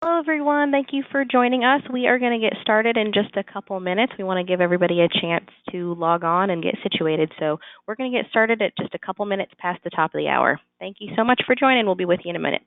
Hello, everyone. Thank you for joining us. We are going to get started in just a couple minutes. We want to give everybody a chance to log on and get situated. So we're going to get started at just a couple minutes past the top of the hour. Thank you so much for joining. We'll be with you in a minute.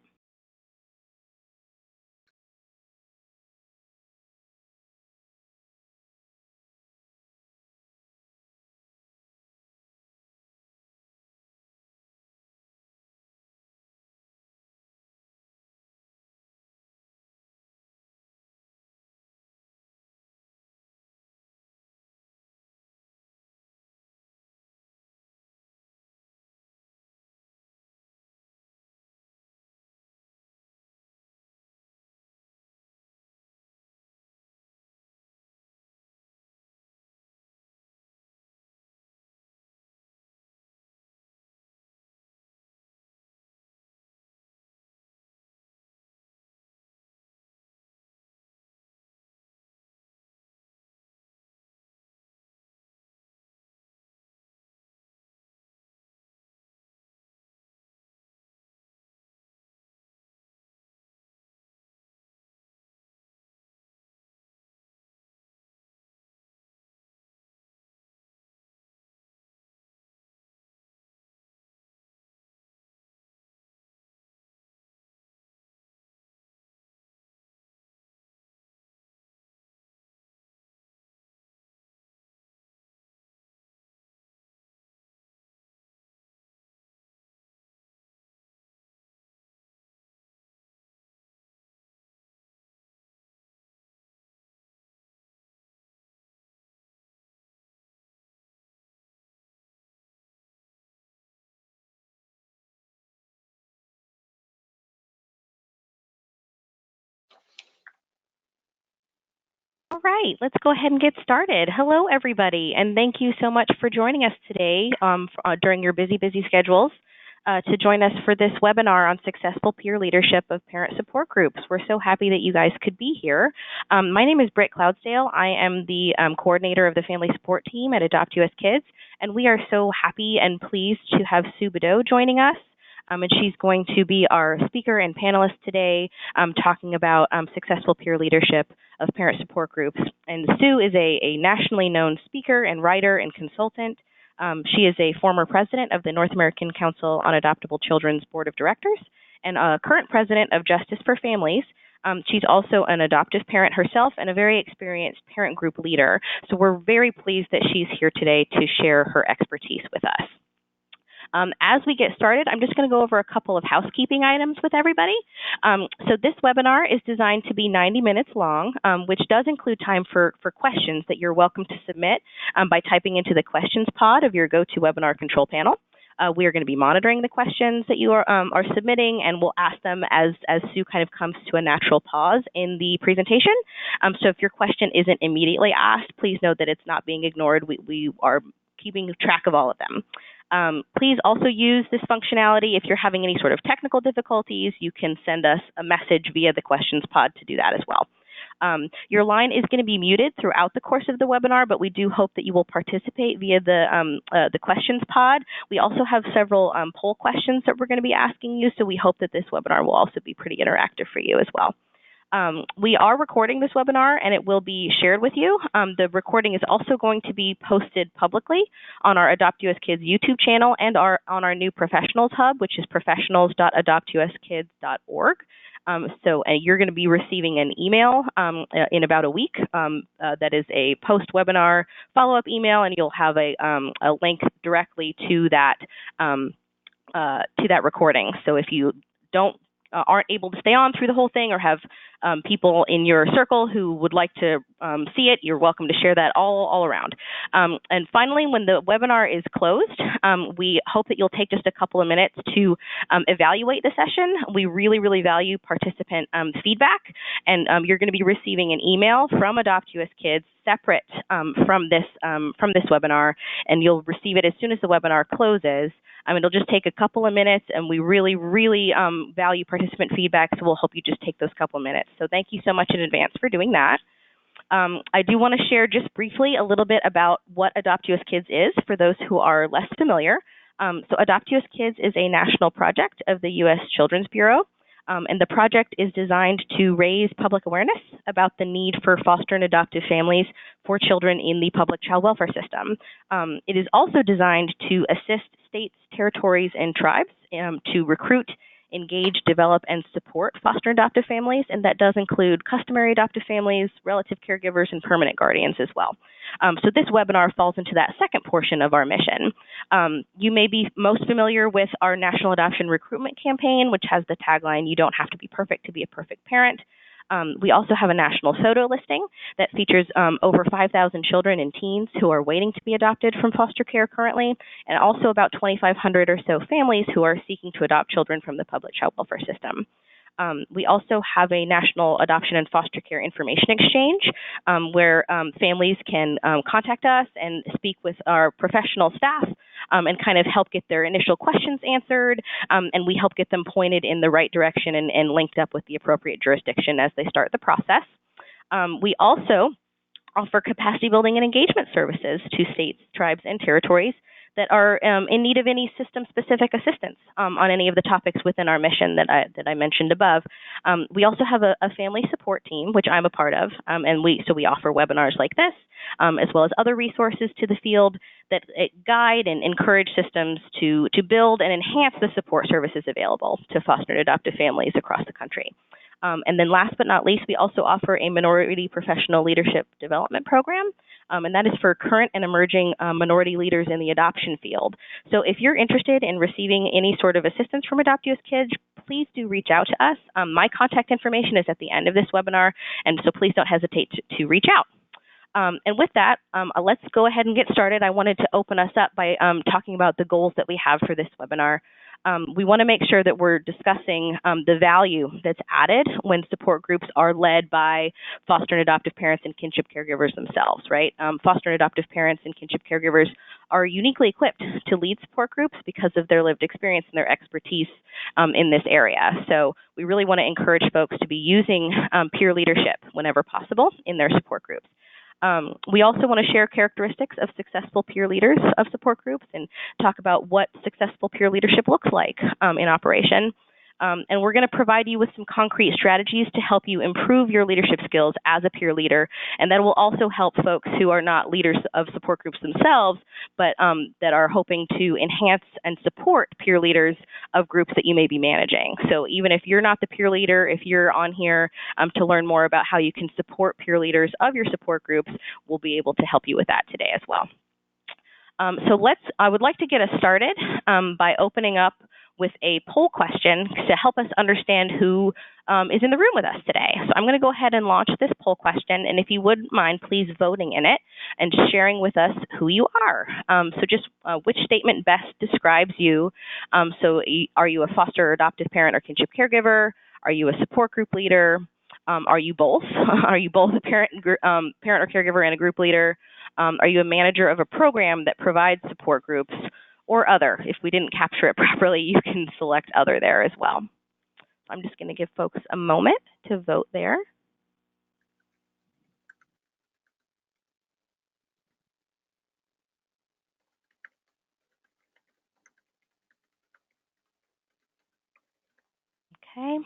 All right, let's go ahead and get started. Hello, everybody, and thank you so much for joining us today during your busy schedules to join us for this webinar on successful peer leadership of parent support groups. We're so happy that you guys could be here. My name is Britt Cloudsdale. I am the coordinator of the family support team at Adopt US Kids, and we are so happy and pleased to have Sue Badeau joining us. And she's going to be our speaker and panelist today, talking about successful peer leadership of parent support groups. And Sue is a nationally known speaker and writer and consultant. She is a former president of the North American Council on Adoptable Children's Board of Directors and a current president of Justice for Families. She's also an adoptive parent herself and a very experienced parent group leader. So we're very pleased that she's here today to share her expertise with us. As we get started, I'm just going to go over a couple of housekeeping items with everybody. So this webinar is designed to be 90 minutes long, which does include time for questions that you're welcome to submit by typing into the questions pod of your GoToWebinar control panel. We are going to be monitoring the questions that you are submitting, and we'll ask them as Sue kind of comes to a natural pause in the presentation. So if your question isn't immediately asked, please note that it's not being ignored. We are keeping track of all of them. Please also use this functionality. If you're having any sort of technical difficulties, you can send us a message via the questions pod to do that as well. Your line is going to be muted throughout the course of the webinar, but we do hope that you will participate via the questions pod. We also have several poll questions that we're going to be asking you, so we hope that this webinar will also be pretty interactive for you as well. We are recording this webinar, and it will be shared with you. The recording is also going to be posted publicly on our Adopt US Kids YouTube channel and on our new Professionals Hub, which is professionals.adoptuskids.org. So you're going to be receiving an email in about a week that is a post-webinar follow-up email, and you'll have a link directly to that recording. So if you aren't able to stay on through the whole thing or have people in your circle who would like to see it, you're welcome to share that all around. And finally, when the webinar is closed, we hope that you'll take just a couple of minutes to evaluate the session. We really value participant feedback, and you're going to be receiving an email from Adopt US Kids separate from this webinar, and you'll receive it as soon as the webinar closes. It'll just take a couple of minutes, and we really value participant feedback, so we'll hope you just take those couple of minutes. So thank you so much in advance for doing that. I do want to share just briefly a little bit about what Adopt US Kids is for those who are less familiar. So Adopt US Kids is a national project of the U.S. Children's Bureau. And the project is designed to raise public awareness about the need for foster and adoptive families for children in the public child welfare system. It is also designed to assist states, territories, and tribes to recruit, engage, develop, and support foster and adoptive families, and that does include customary adoptive families, relative caregivers, and permanent guardians as well. So this webinar falls into that second portion of our mission. You may be most familiar with our National Adoption Recruitment Campaign, which has the tagline, "You don't have to be perfect to be a perfect parent." We also have a national SOTO listing that features over 5,000 children and teens who are waiting to be adopted from foster care currently, and also about 2,500 or so families who are seeking to adopt children from the public child welfare system. We also have a national adoption and foster care information exchange where families can contact us and speak with our professional staff and kind of help get their initial questions answered, and we help get them pointed in the right direction and linked up with the appropriate jurisdiction as they start the process. We also offer capacity building and engagement services to states, tribes, and territories that are in need of any system-specific assistance on any of the topics within our mission that I mentioned above. We also have a family support team, which I'm a part of, and we offer webinars like this, as well as other resources to the field that guide and encourage systems to build and enhance the support services available to foster and adoptive families across the country. And then last but not least, we also offer a minority professional leadership development program, and that is for current and emerging minority leaders in the adoption field. So if you're interested in receiving any sort of assistance from Adoptee's Kids, please do reach out to us. My contact information is at the end of this webinar, and so please don't hesitate to reach out. And with that, let's go ahead and get started. I wanted to open us up by talking about the goals that we have for this webinar. We want to make sure that we're discussing the value that's added when support groups are led by foster and adoptive parents and kinship caregivers themselves, right? Foster and adoptive parents and kinship caregivers are uniquely equipped to lead support groups because of their lived experience and their expertise in this area. So we really want to encourage folks to be using peer leadership whenever possible in their support groups. We also want to share characteristics of successful peer leaders of support groups and talk about what successful peer leadership looks like in operation. And we're going to provide you with some concrete strategies to help you improve your leadership skills as a peer leader, and that will also help folks who are not leaders of support groups themselves, but that are hoping to enhance and support peer leaders of groups that you may be managing. So even if you're not the peer leader, if you're on here to learn more about how you can support peer leaders of your support groups, we'll be able to help you with that today as well. I would like to get us started by opening up with a poll question to help us understand who is in the room with us today. So I'm going to go ahead and launch this poll question, and if you wouldn't mind, please voting in it and sharing with us who you are. So just which statement best describes you. Are you a foster or adoptive parent or kinship caregiver? Are you a support group leader? Are you both? Are you both a parent or caregiver and a group leader? Are you a manager of a program that provides support groups? Or other. If we didn't capture it properly, you can select other there as well. I'm just going to give folks a moment to vote there. Okay.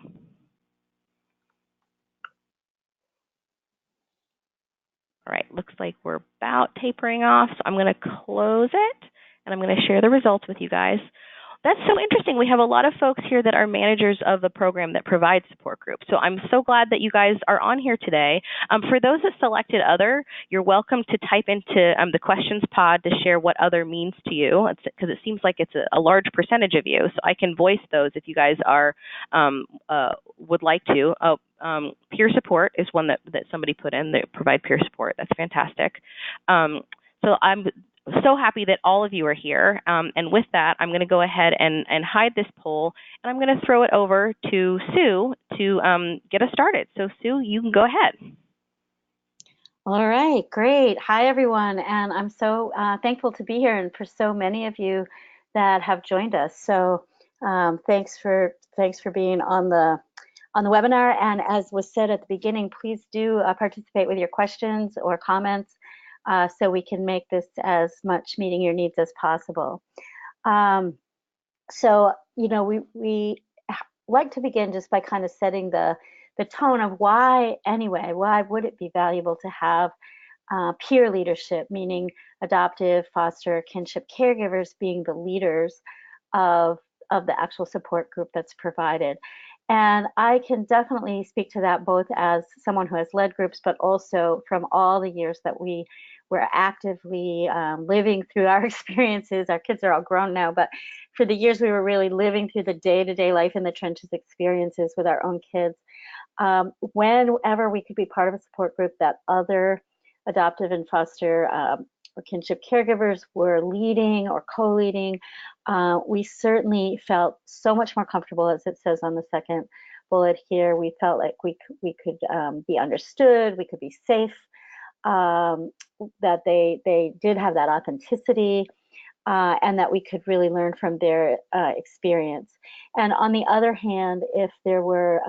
All right, looks like we're about tapering off, so I'm going to close it, and I'm going to share the results with you guys. That's so interesting. We have a lot of folks here that are managers of the program that provides support groups. So I'm so glad that you guys are on here today. For those that selected other, you're welcome to type into the questions pod to share what other means to you, because it seems like it's a large percentage of you. So I can voice those if you guys are would like to. Peer support is one that somebody put in. They provide peer support. That's fantastic. So I'm so happy that all of you are here. And with that, I'm going to go ahead and hide this poll, and I'm going to throw it over to Sue to get us started. So Sue, you can go ahead. All right, great. Hi, everyone. And I'm so thankful to be here and for so many of you that have joined us. So thanks for being on the webinar. And as was said at the beginning, please do participate with your questions or comments so we can make this as much meeting your needs as possible. So, you know, we like to begin just by kind of setting the tone of why anyway, why would it be valuable to have peer leadership, meaning adoptive, foster, kinship caregivers being the leaders of the actual support group that's provided. And I can definitely speak to that both as someone who has led groups, but also from all the years that we were actively living through our experiences. Our kids are all grown now, but for the years we were really living through the day-to-day life in the trenches experiences with our own kids. Whenever we could be part of a support group that other adoptive and foster or kinship caregivers were leading or co-leading, we certainly felt so much more comfortable, as it says on the second bullet here. We felt like we could be understood, we could be safe, that they did have that authenticity, and that we could really learn from their experience. And on the other hand, if there were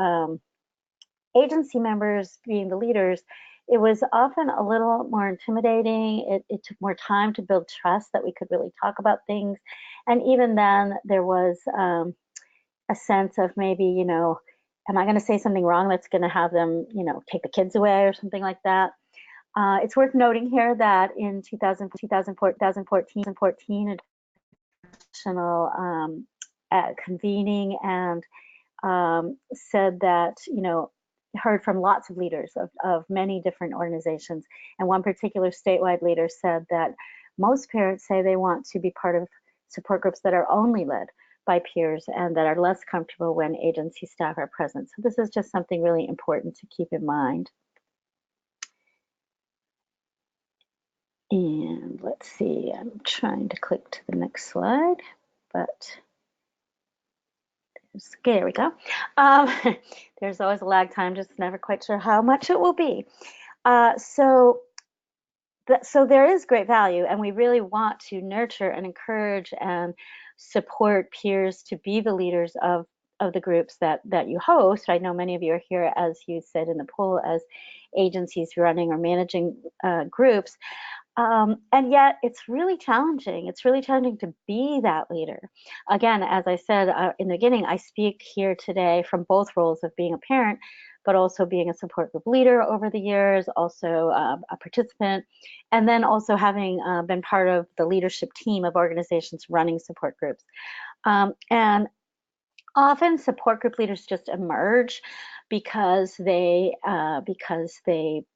agency members being the leaders, it was often a little more intimidating. It took more time to build trust that we could really talk about things. And even then, there was a sense of maybe, am I going to say something wrong that's going to have them, take the kids away or something like that? It's worth noting here that in 2014, international convening and said that, heard from lots of leaders of many different organizations. And one particular statewide leader said that most parents say they want to be part of support groups that are only led by peers and that are less comfortable when agency staff are present. So this is just something really important to keep in mind. And let's see, I'm trying to click to the next slide, but there we go. There's always a lag time, just never quite sure how much it will be. So there is great value, and we really want to nurture and encourage and support peers to be the leaders of the groups that you host. I know many of you are here, as you said in the poll, as agencies running or managing groups. And yet it's really challenging. It's really challenging to be that leader. Again, as I said in the beginning, I speak here today from both roles of being a parent, but also being a support group leader over the years, also a participant, and then also having been part of the leadership team of organizations running support groups. And often support group leaders just emerge because they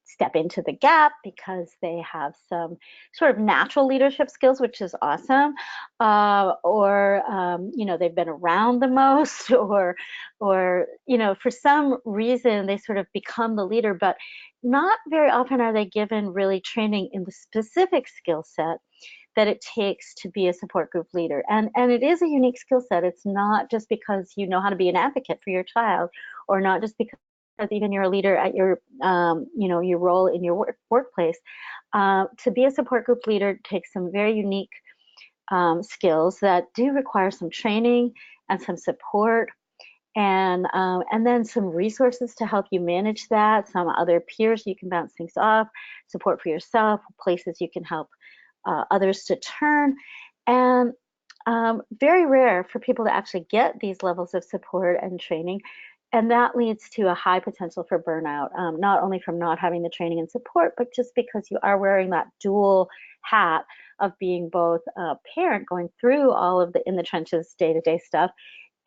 step into the gap, because they have some sort of natural leadership skills, which is awesome, or they've been around the most, or for some reason they sort of become the leader, but not very often are they given really training in the specific skill set that it takes to be a support group leader. And it is a unique skill set. It's not just because you know how to be an advocate for your child, or not just because even you're a leader at your your role in your workplace. To be a support group leader takes some very unique skills that do require some training and some support, and then some resources to help you manage that, some other peers you can bounce things off, support for yourself, places you can help others to turn. And very rare for people to actually get these levels of support and training. And that leads to a high potential for burnout, not only from not having the training and support, but just because you are wearing that dual hat of being both a parent going through all of the in the trenches day-to-day stuff,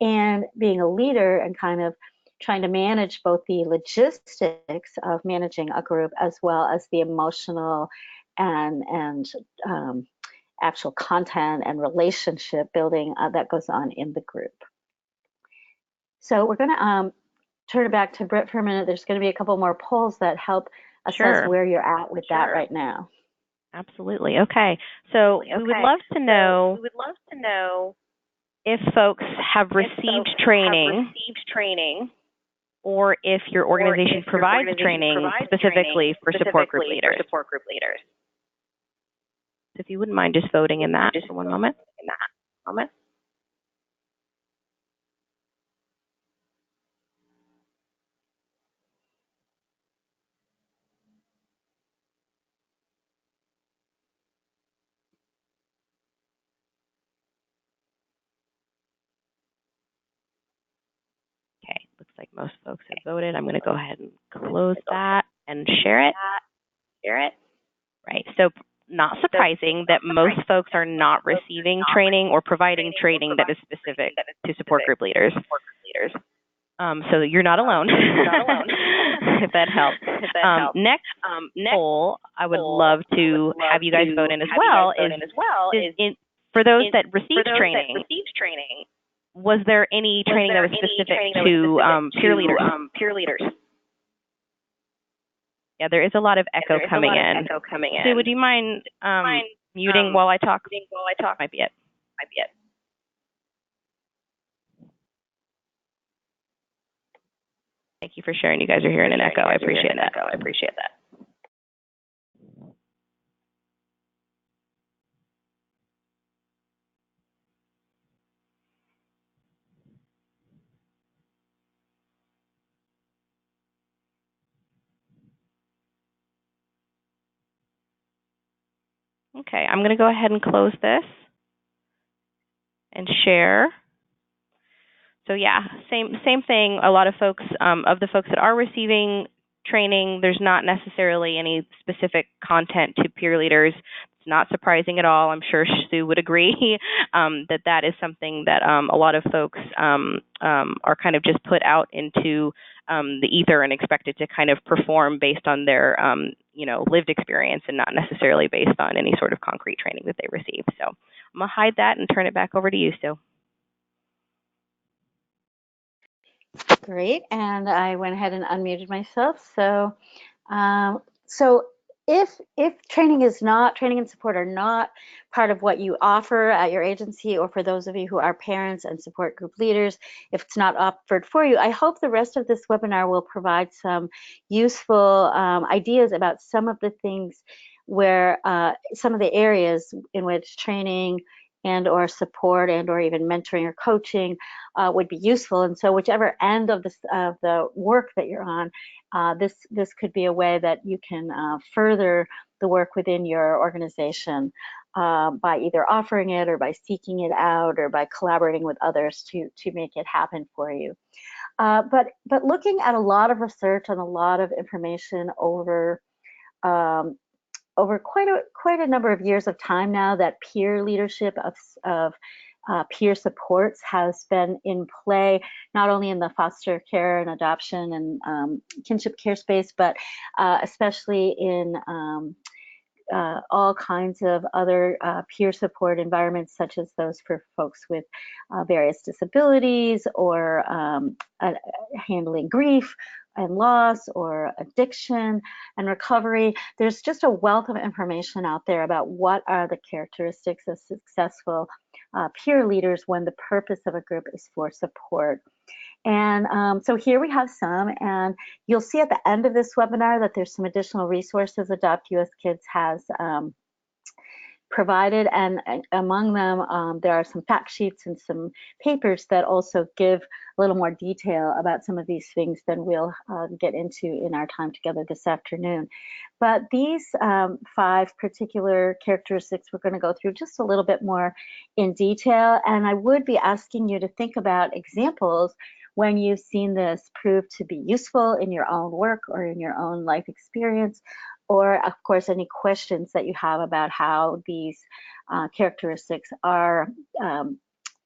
and being a leader and kind of trying to manage both the logistics of managing a group as well as the emotional and actual content and relationship building that goes on in the group. So we're going to turn it back to Britt for a minute. There's going to be a couple more polls that help assess where you're at with that right now. Absolutely. Okay. So we would love to know if folks have received training, or if your organization provides training specifically for support group leaders. So if you wouldn't mind just voting in that for one moment. Looks like most folks have voted. I'm going to go ahead and close that and share it. Right. So not surprising that most folks are not receiving training or providing training that is specific to support group leaders. So you're not alone, if that helps. Next poll I would love to have you guys vote in as well is for those that received training, was there any training that was specific to peer leaders? Yeah, there is a lot of echo coming in. Sue, would you mind muting while I talk? Might be it. Thank you for sharing. You guys are hearing an echo. I appreciate that. Okay, I'm going to go ahead and close this and share. So yeah, same thing. A lot of folks, of the folks that are receiving training, there's not necessarily any specific content to peer leaders. It's not surprising at all. I'm sure Sue would agree that is something that a lot of folks are kind of just put out into the ether and expected to kind of perform based on their lived experience and not necessarily based on any sort of concrete training that they receive. So I'm gonna hide that and turn it back over to you, Sue. Great, and I went ahead and unmuted myself. So, if training and support are not part of what you offer at your agency, or for those of you who are parents and support group leaders, if it's not offered for you, I hope the rest of this webinar will provide some useful ideas about some of the things where some of the areas in which training and or support and or even mentoring or coaching would be useful. And so whichever end of the work that you're on, this could be a way that you can further the work within your organization by either offering it or by seeking it out or by collaborating with others to make it happen for you. But looking at a lot of research and a lot of information over quite a number of years of time now, that peer leadership of peer supports has been in play, not only in the foster care and adoption and kinship care space, but especially in all kinds of other peer support environments, such as those for folks with various disabilities or handling grief and loss or addiction and recovery. There's just a wealth of information out there about what are the characteristics of successful peer leaders when the purpose of a group is for support. And so here we have some, and you'll see at the end of this webinar that there's some additional resources Adopt US Kids has provided, and among them there are some fact sheets and some papers that also give a little more detail about some of these things than we'll get into in our time together this afternoon. But these 5 particular characteristics we're going to go through just a little bit more in detail, and I would be asking you to think about examples when you've seen this prove to be useful in your own work or in your own life experience, or of course any questions that you have about how these characteristics are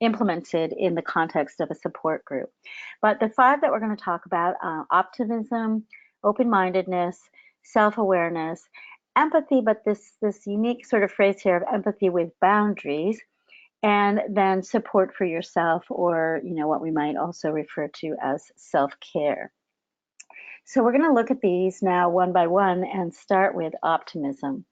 implemented in the context of a support group. But the 5 that we're going to talk about, optimism, open-mindedness, self-awareness, empathy, but this unique sort of phrase here of empathy with boundaries, and then support for yourself, or what we might also refer to as self-care. So we're going to look at these now one by one and start with optimism.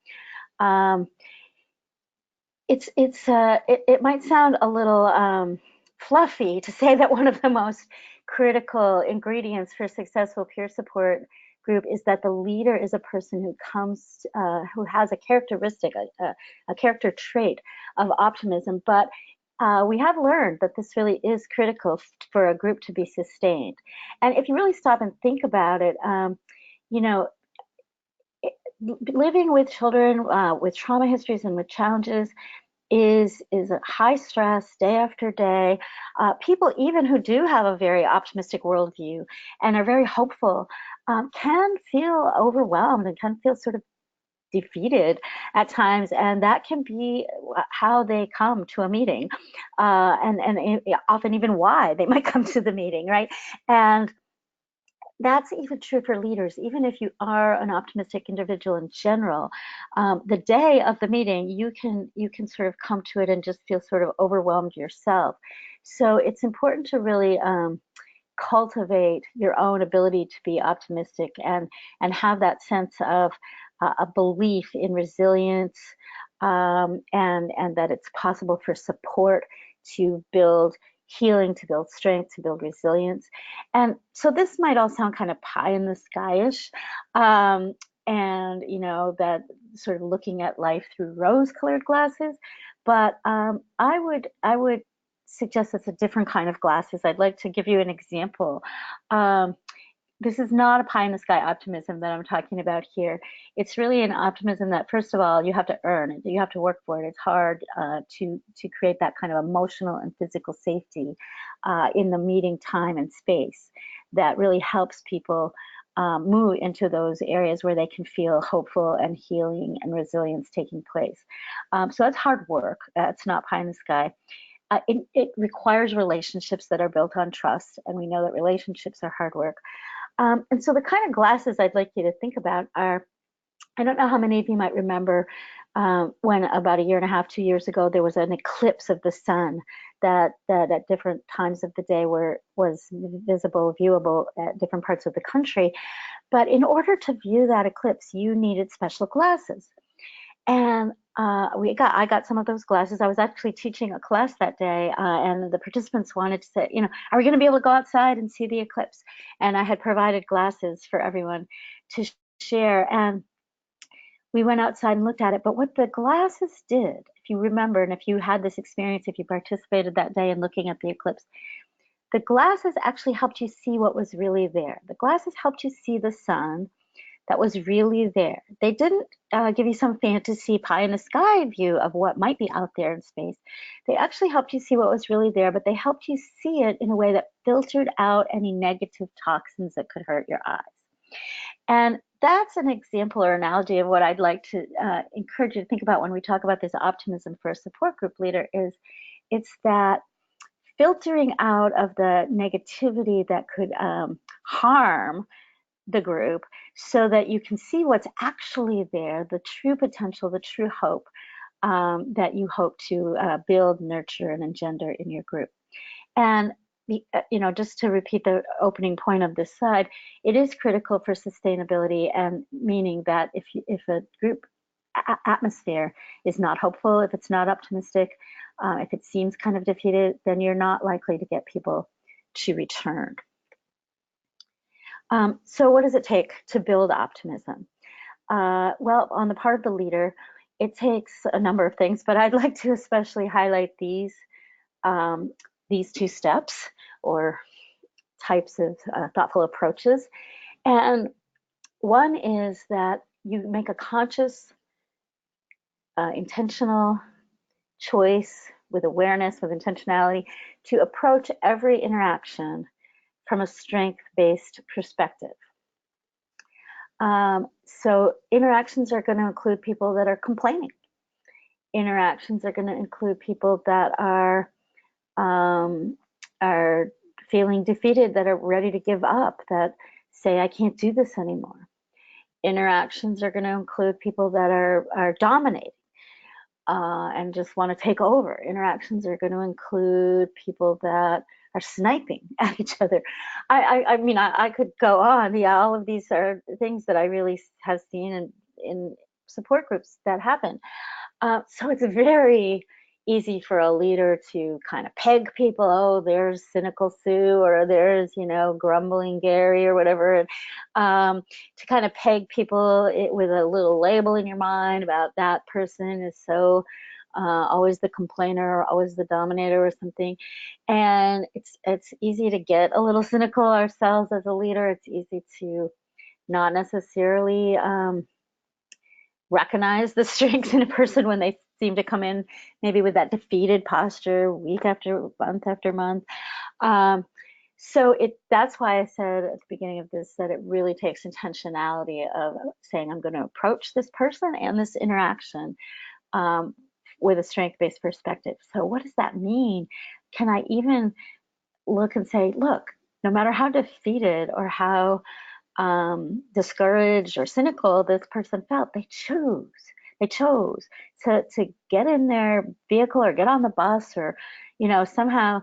It might sound a little fluffy to say that one of the most critical ingredients for successful peer support group is that the leader is a person who has a characteristic, a character trait of optimism. But we have learned that this really is critical for a group to be sustained. And if you really stop and think about it, living with children with trauma histories and with challenges is a high stress day after day. People even who do have a very optimistic worldview and are very hopeful can feel overwhelmed and can feel sort of defeated at times, and that can be how they come to a meeting, and often even why they might come to the meeting, right? And that's even true for leaders. Even if you are an optimistic individual in general, the day of the meeting, you can sort of come to it and just feel sort of overwhelmed yourself. So it's important to really cultivate your own ability to be optimistic and have that sense of a belief in resilience, and that it's possible for support to build healing, to build strength, to build resilience. And so this might all sound kind of pie in the sky-ish, and that sort of looking at life through rose-colored glasses. But I would suggest it's a different kind of glasses. I'd like to give you an example. This is not a pie in the sky optimism that I'm talking about here. It's really an optimism that, first of all, you have to earn it. You have to work for it. It's hard to create that kind of emotional and physical safety in the meeting time and space that really helps people move into those areas where they can feel hopeful and healing and resilience taking place. So that's hard work. It's not pie in the sky. It requires relationships that are built on trust, and we know that relationships are hard work. And so the kind of glasses I'd like you to think about are, I don't know how many of you might remember when about a year and a half, 2 years ago, there was an eclipse of the sun that at different times of the day was visible, viewable at different parts of the country. But in order to view that eclipse, you needed special glasses. And I got some of those glasses. I was actually teaching a class that day, and the participants wanted to say, are we going to be able to go outside and see the eclipse? And I had provided glasses for everyone to share. And we went outside and looked at it. But what the glasses did, if you remember, and if you had this experience, if you participated that day in looking at the eclipse, the glasses actually helped you see what was really there. The glasses helped you see the sun that was really there. They didn't give you some fantasy pie in the sky view of what might be out there in space. They actually helped you see what was really there, but they helped you see it in a way that filtered out any negative toxins that could hurt your eyes. And that's an example or analogy of what I'd like to encourage you to think about when we talk about this optimism for a support group leader. It's that filtering out of the negativity that could harm the group, so that you can see what's actually there, the true potential, the true hope that you hope to build, nurture, and engender in your group. And just to repeat the opening point of this slide, it is critical for sustainability, and meaning that if a group atmosphere is not hopeful, if it's not optimistic, if it seems kind of defeated, then you're not likely to get people to return. So what does it take to build optimism? Well, on the part of the leader, it takes a number of things, but I'd like to especially highlight these two steps or types of thoughtful approaches. And one is that you make a conscious, intentional choice with awareness, with intentionality, to approach every interaction from a strength-based perspective. So interactions are going to include people that are complaining. Interactions are going to include people that are feeling defeated, that are ready to give up, that say, I can't do this anymore. Interactions are going to include people that are dominating and just want to take over. Interactions are going to include people that are sniping at each other. I mean, I could go on. Yeah, all of these are things that I really have seen in support groups that happen. So it's very easy for a leader to kind of peg people. Oh, there's cynical Sue, or there's, grumbling Gary, or whatever. To kind of peg people with a little label in your mind about that person is so always the complainer, or always the dominator, or something. And it's easy to get a little cynical ourselves as a leader. It's easy to not necessarily recognize the strengths in a person when they seem to come in maybe with that defeated posture week after month. So that's why I said at the beginning of this that it really takes intentionality of saying I'm going to approach this person and this interaction with a strength-based perspective. So what does that mean? Can I even look and say, look, no matter how defeated or how discouraged or cynical this person felt, they chose to get in their vehicle or get on the bus or, somehow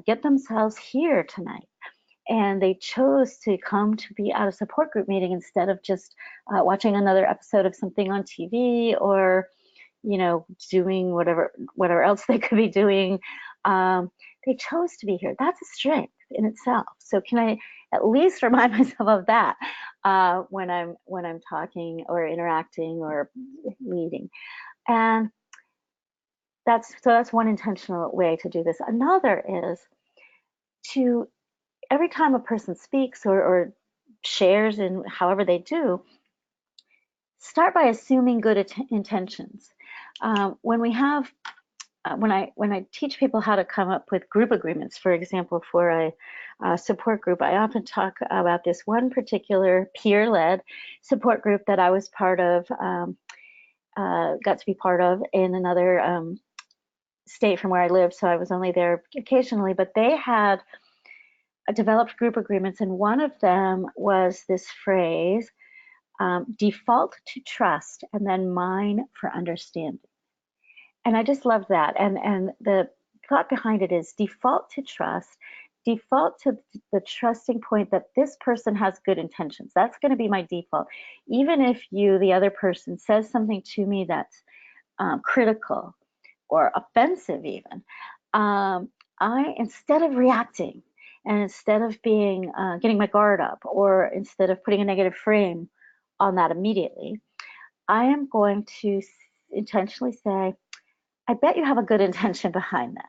get themselves here tonight. And they chose to come to be at a support group meeting instead of just watching another episode of something on TV or, doing whatever else they could be doing. They chose to be here. That's a strength in itself. So can I at least remind myself of that when I'm talking or interacting or leading? And that's one intentional way to do this. Another is to, every time a person speaks or shares in however they do, start by assuming good intentions. When I teach people how to come up with group agreements, for example, for a support group, I often talk about this one particular peer-led support group that I was part of, got to be part of in another state from where I lived, so I was only there occasionally, but they had developed group agreements, and one of them was this phrase, default to trust and then mine for understanding. And I just love that. And the thought behind it is default to trust, default to the trusting point that this person has good intentions. That's going to be my default. Even if the other person, says something to me that's critical or offensive even, instead of reacting and instead of getting my guard up or instead of putting a negative frame on that immediately, I am going to intentionally say, I bet you have a good intention behind that.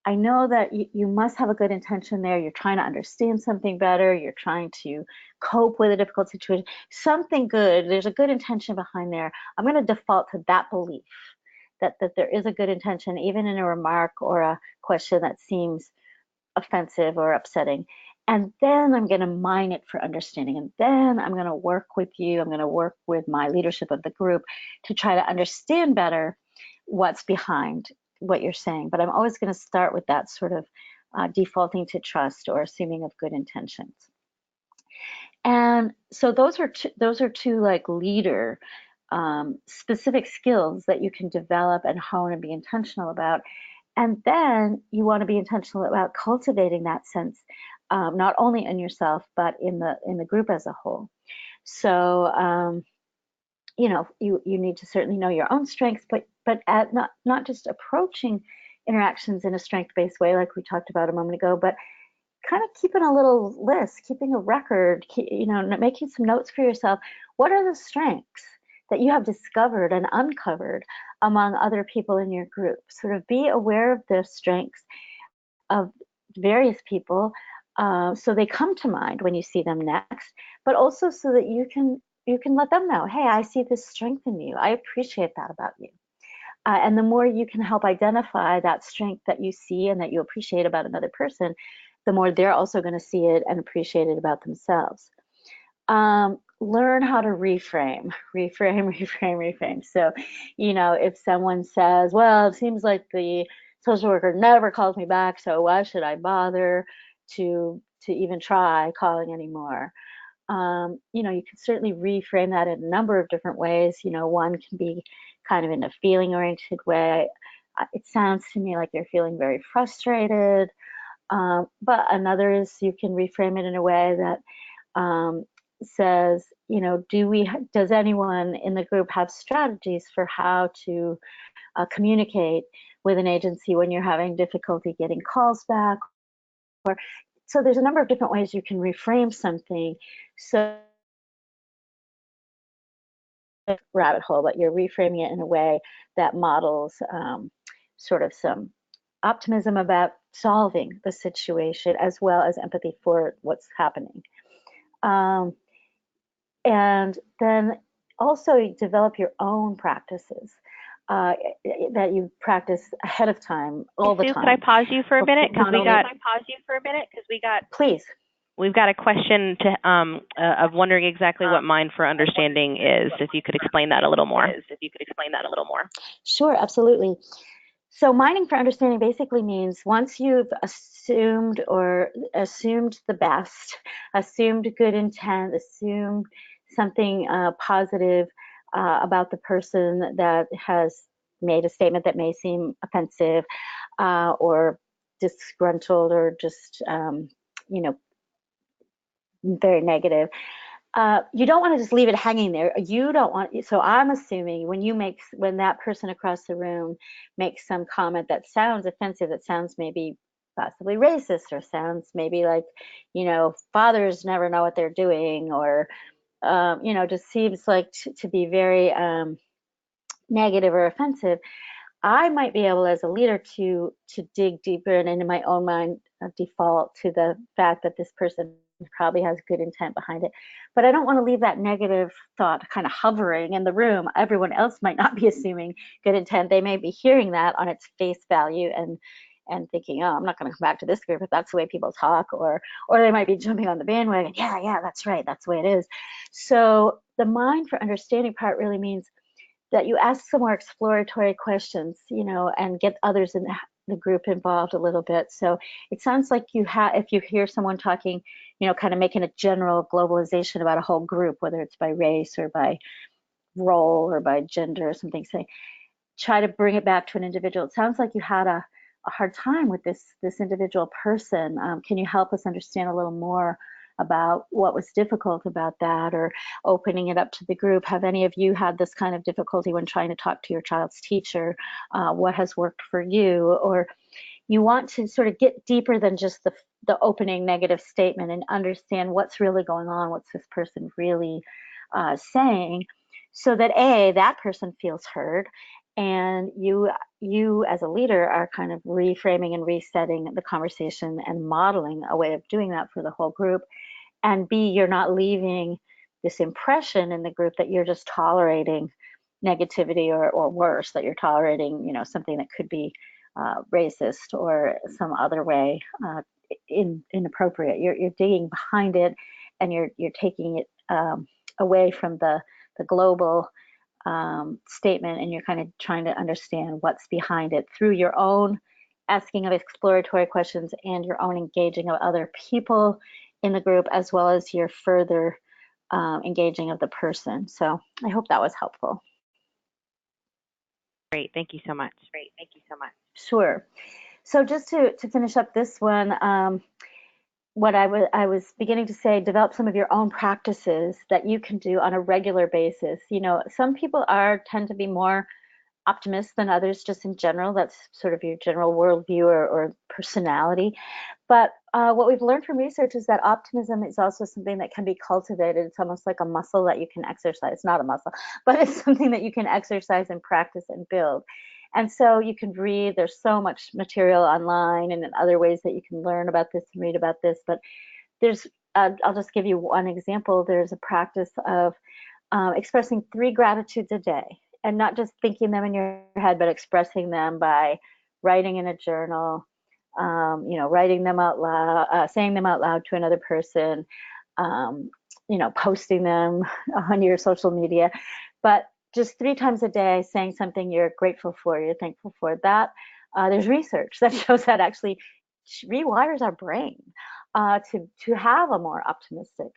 I know that you must have a good intention there. You're trying to understand something better. You're trying to cope with a difficult situation. Something good. There's a good intention behind there. I'm going to default to that belief that there is a good intention, even in a remark or a question that seems offensive or upsetting. And then I'm going to mine it for understanding. And then I'm going to work with you. I'm going to work with my leadership of the group to try to understand better what's behind what you're saying. But I'm always going to start with that sort of defaulting to trust or assuming of good intentions. And so those are two like leader specific skills that you can develop and hone and be intentional about. And then you want to be intentional about cultivating that sense, not only in yourself, but in the group as a whole. So, you need to certainly know your own strengths, but not just approaching interactions in a strength-based way, like we talked about a moment ago, but kind of keeping a little list, keeping a record, making some notes for yourself. What are the strengths that you have discovered and uncovered among other people in your group? Sort of be aware of the strengths of various people so they come to mind when you see them next, but also so that you can let them know, hey, I see this strength in you. I appreciate that about you. And the more you can help identify that strength that you see and that you appreciate about another person, the more they're also going to see it and appreciate it about themselves. Learn how to reframe. So, if someone says, well, it seems like the social worker never calls me back, so why should I bother to even try calling anymore? You can certainly reframe that in a number of different ways. One can be kind of in a feeling-oriented way. It sounds to me like they're feeling very frustrated. But another is you can reframe it in a way that says, does anyone in the group have strategies for how to communicate with an agency when you're having difficulty getting calls back? So there's a number of different ways you can reframe something. So rabbit hole, but you're reframing it in a way that models sort of some optimism about solving the situation as well as empathy for what's happening. And then also develop your own practices. that you practice ahead of time, all the Sue, time. could I pause you for a minute? Because Please. we've got a question of wondering exactly what mind for understanding is. If you could explain that a little more. Sure, absolutely. So mining for understanding basically means once you've assumed the best, assumed good intent, assumed something positive about the person that has made a statement that may seem offensive or disgruntled or just, very negative. You don't want to just leave it hanging there. You don't want, so I'm assuming when that person across the room makes some comment that sounds offensive, that sounds maybe possibly racist, or sounds maybe like, fathers never know what they're doing, or, just seems like to be very negative or offensive, I might be able as a leader to dig deeper and in my own mind default to the fact that this person probably has good intent behind it. But I don't want to leave that negative thought kind of hovering in the room. Everyone else might not be assuming good intent. They may be hearing that on its face value and thinking, oh, I'm not going to come back to this group if that's the way people talk, or they might be jumping on the bandwagon. Yeah, that's right. That's the way it is. So the mind for understanding part really means that you ask some more exploratory questions, and get others in the group involved a little bit. So it sounds like if you hear someone talking, kind of making a general globalization about a whole group, whether it's by race or by role or by gender or something, say, try to bring it back to an individual. It sounds like you had a hard time with this individual person. Can you help us understand a little more about what was difficult about that, or opening it up to the group? Have any of you had this kind of difficulty when trying to talk to your child's teacher? What has worked for you? Or you want to sort of get deeper than just the opening negative statement and understand what's really going on, what's this person really saying, so that that person feels heard, and you as a leader are kind of reframing and resetting the conversation and modeling a way of doing that for the whole group. And B, you're not leaving this impression in the group that you're just tolerating negativity, or worse, that you're tolerating, something that could be racist or some other way inappropriate. You're digging behind it, and you're taking it away from the global statement, and you're kind of trying to understand what's behind it through your own asking of exploratory questions and your own engaging of other people in the group, as well as your further engaging of the person. So I hope that was helpful. Great. Thank you so much. Sure. So just to finish up this one, what I was beginning to say, develop some of your own practices that you can do on a regular basis. Some people tend to be more optimists than others, just in general. That's sort of your general worldview or personality. But what we've learned from research is that optimism is also something that can be cultivated. It's almost like a muscle that you can exercise. It's not a muscle, but it's something that you can exercise and practice and build. And so you can read, there's so much material online and in other ways that you can learn about this and read about this. But I'll just give you one example. There's a practice of expressing 3 gratitudes a day, and not just thinking them in your head, but expressing them by writing in a journal, writing them out loud, saying them out loud to another person, posting them on your social media. But just 3 times a day, saying something you're grateful for, you're thankful for. That there's research that shows that actually rewires our brain to have a more optimistic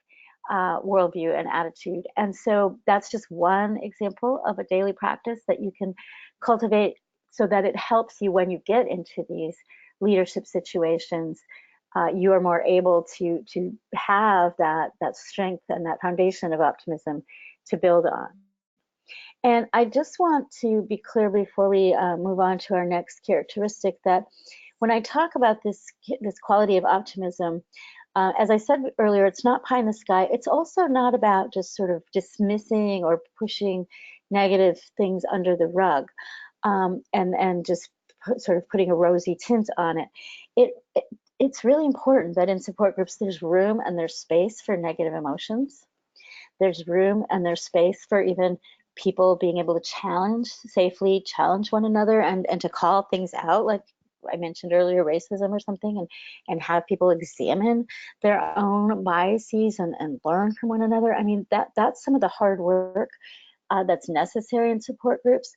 worldview and attitude. And so that's just one example of a daily practice that you can cultivate so that it helps you when you get into these leadership situations. You are more able to have that strength and that foundation of optimism to build on. And I just want to be clear before we move on to our next characteristic that when I talk about this quality of optimism, as I said earlier, it's not pie in the sky. It's also not about just sort of dismissing or pushing negative things under the rug and just sort of putting a rosy tint on it. It's really important that in support groups there's room and there's space for negative emotions. There's room and there's space for even people being able to safely challenge one another, and to call things out, like I mentioned earlier, racism or something, and have people examine their own biases and learn from one another. I mean, that's some of the hard work that's necessary in support groups.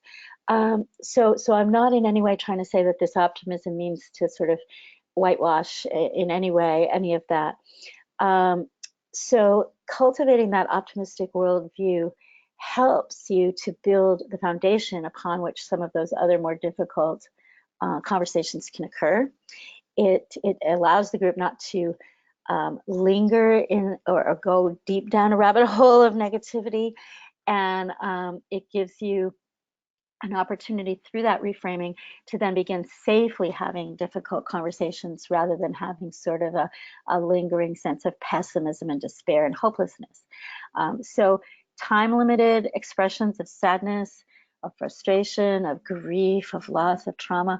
So I'm not in any way trying to say that this optimism means to sort of whitewash in any way any of that. So cultivating that optimistic worldview helps you to build the foundation upon which some of those other more difficult conversations can occur. It allows the group not to linger in or go deep down a rabbit hole of negativity, and it gives you an opportunity through that reframing to then begin safely having difficult conversations rather than having sort of a lingering sense of pessimism and despair and hopelessness. So time-limited expressions of sadness, of frustration, of grief, of loss, of trauma,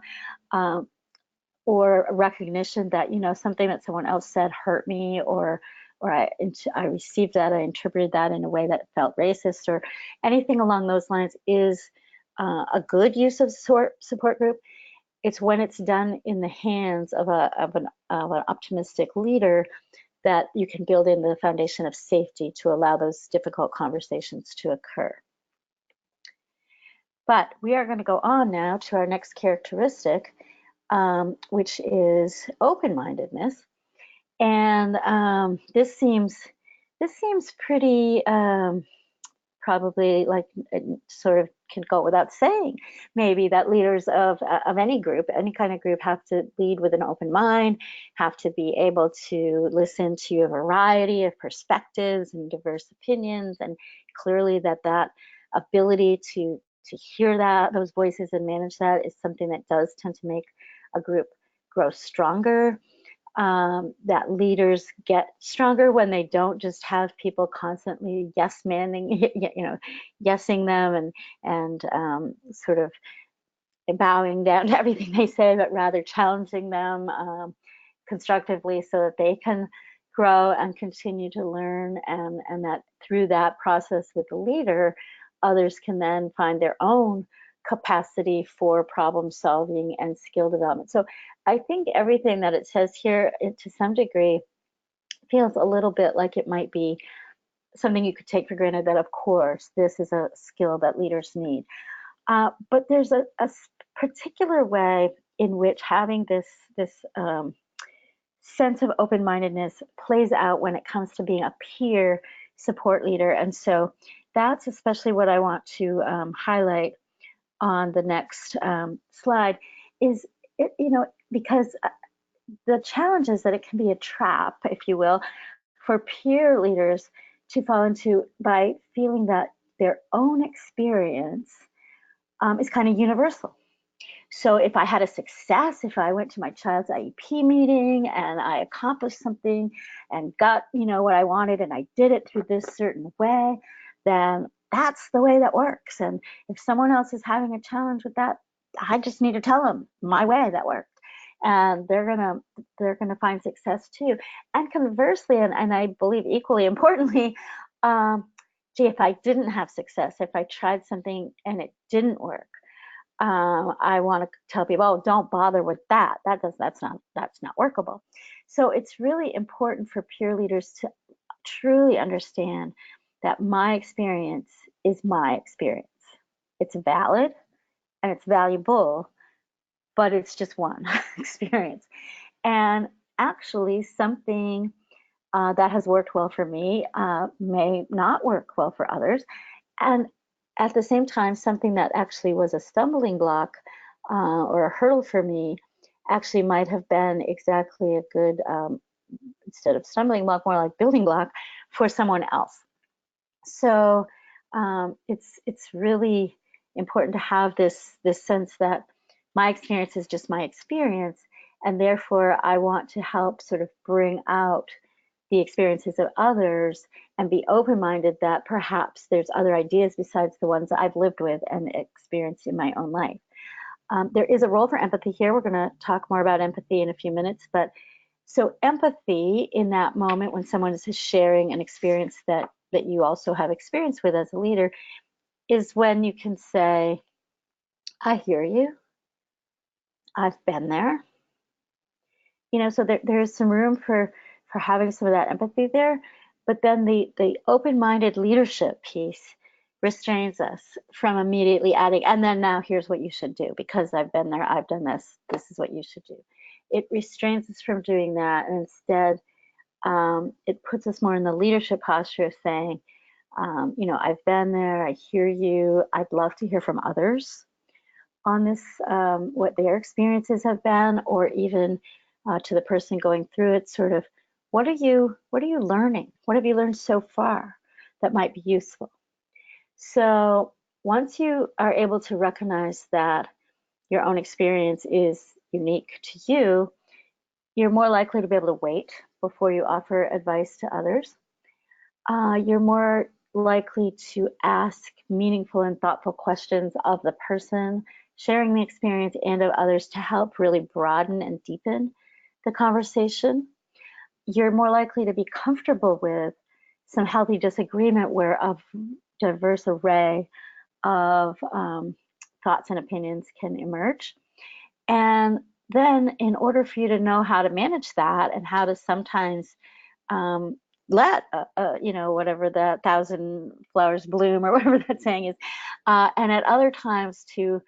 or recognition that, you know, something that someone else said hurt me, or I received that, I interpreted that in a way that felt racist, or anything along those lines is a good use of support group. It's when it's done in the hands of an optimistic leader that you can build in the foundation of safety to allow those difficult conversations to occur. But we are going to go on now to our next characteristic, which is open-mindedness. And this seems pretty probably like it sort of can go without saying, maybe, that leaders of any group, any kind of group, have to lead with an open mind, have to be able to listen to a variety of perspectives and diverse opinions, and clearly that ability to hear those voices and manage that is something that does tend to make a group grow stronger. That leaders get stronger when they don't just have people constantly yes-manning, yesing them and sort of bowing down to everything they say, but rather challenging them constructively so that they can grow and continue to learn, and that through that process with the leader, others can then find their own capacity for problem solving and skill development. So I think everything that it says here, to some degree, feels a little bit like it might be something you could take for granted, that of course this is a skill that leaders need. But there's a particular way in which having this sense of open-mindedness plays out when it comes to being a peer support leader. And so that's especially what I want to highlight on the next slide, is because the challenge is that it can be a trap, if you will, for peer leaders to fall into by feeling that their own experience is kind of universal. So if I had a success, if I went to my child's IEP meeting and I accomplished something and got, what I wanted, and I did it through this certain way, then that's the way that works. And if someone else is having a challenge with that, I just need to tell them my way that worked, and they're gonna find success too. And conversely, and I believe equally importantly, if I didn't have success, if I tried something and it didn't work, I want to tell people, oh, don't bother with that. That's not workable. So it's really important for peer leaders to truly understand that my experience is my experience. It's valid and it's valuable, but it's just one experience. And actually, something that has worked well for me may not work well for others. And at the same time, something that actually was a stumbling block or a hurdle for me actually might have been exactly a good, instead of stumbling block, more like building block for someone else. So it's really important to have this sense that my experience is just my experience, and therefore I want to help sort of bring out the experiences of others and be open-minded that perhaps there's other ideas besides the ones that I've lived with and experienced in my own life. There is a role for empathy here. We're going to talk more about empathy in a few minutes, but so empathy in that moment when someone is sharing an experience that you also have experience with as a leader is when you can say, I hear you. I've been there. So there's some room for having some of that empathy there. But then the open-minded leadership piece restrains us from immediately adding, and then now here's what you should do because I've been there, I've done this, this is what you should do. It restrains us from doing that, and instead it puts us more in the leadership posture of saying, I've been there, I hear you, I'd love to hear from others on this, what their experiences have been, or even to the person going through it, sort of, what are you learning? What have you learned so far that might be useful? So once you are able to recognize that your own experience is unique to you, you're more likely to be able to wait before you offer advice to others. You're more likely to ask meaningful and thoughtful questions of the person sharing the experience and of others to help really broaden and deepen the conversation. You're more likely to be comfortable with some healthy disagreement where a diverse array of thoughts and opinions can emerge. And then in order for you to know how to manage that and how to sometimes let whatever the thousand flowers bloom or whatever that saying is, and at other times to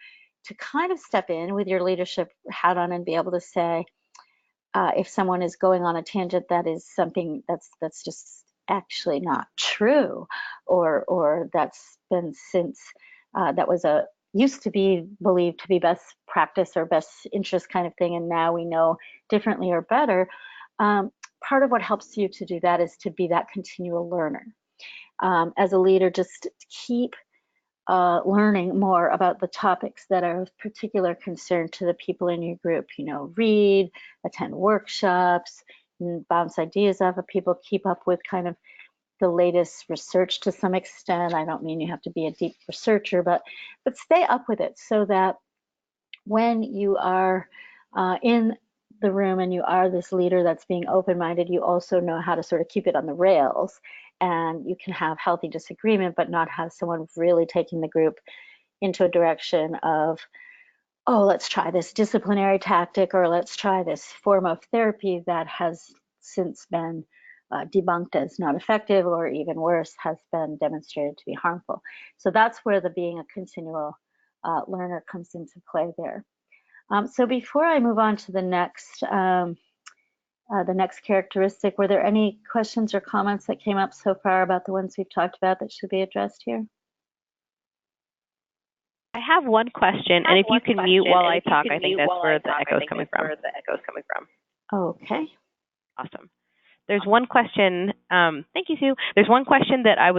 kind of step in with your leadership hat on and be able to say, if someone is going on a tangent that is something that's just actually not true, or that's been since that was a used to be believed to be best practice or best interest kind of thing, and now we know differently or better. Part of what helps you to do that is to be that continual learner. As a leader, just keep learning more about the topics that are of particular concern to the people in your group. Read, attend workshops, bounce ideas off of people, keep up with kind of the latest research to some extent. I don't mean you have to be a deep researcher, but stay up with it so that when you are in the room and you are this leader that's being open-minded, you also know how to sort of keep it on the rails, and you can have healthy disagreement but not have someone really taking the group into a direction of, oh, let's try this disciplinary tactic, or let's try this form of therapy that has since been debunked as not effective, or even worse, has been demonstrated to be harmful. So that's where the being a continual learner comes into play there. So before I move on to the next characteristic, were there any questions or comments that came up so far about the ones we've talked about that should be addressed here? I have one question, and if you can mute while I talk, I think that's where the echo is coming from. Okay. Awesome. There's one question. Thank you, Sue. There's one question that I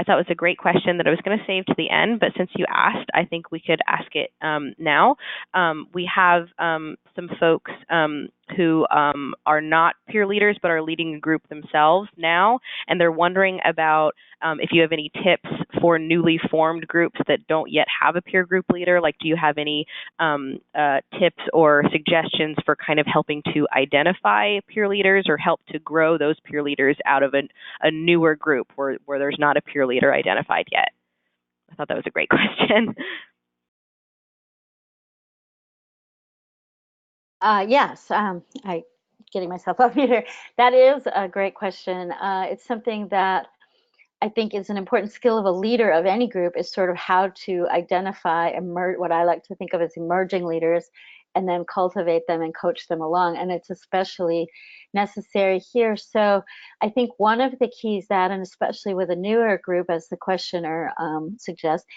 thought was a great question that I was going to save to the end, but since you asked, I think we could ask it now. We have some folks who are not peer leaders but are leading a group themselves now, and they're wondering about if you have any tips for newly formed groups that don't yet have a peer group leader. Like, do you have any tips or suggestions for kind of helping to identify peer leaders or help to grow those peer leaders out of a newer group where there's not a peer leader identified yet? I thought that was a great question. Yes, getting myself up here. That is a great question. It's something that I think is an important skill of a leader of any group, is sort of how to identify what I like to think of as emerging leaders, and then cultivate them and coach them along. And it's especially necessary here. So I think one of the keys that, and especially with a newer group, as the questioner suggests,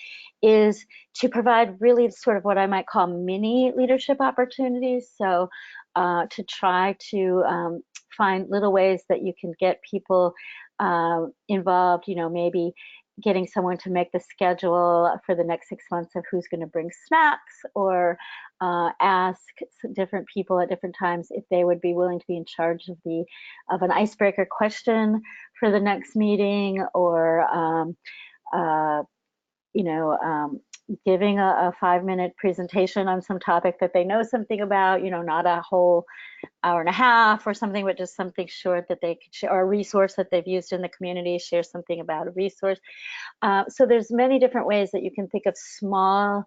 is to provide really sort of what I might call mini leadership opportunities. So to try to find little ways that you can get people involved, maybe getting someone to make the schedule for the next 6 months of who's going to bring snacks, or ask different people at different times if they would be willing to be in charge of an icebreaker question for the next meeting, or giving a 5-minute presentation on some topic that they know something about, not a whole hour and a half or something, but just something short that they could share, or a resource that they've used in the community, share something about a resource. So there's many different ways that you can think of small,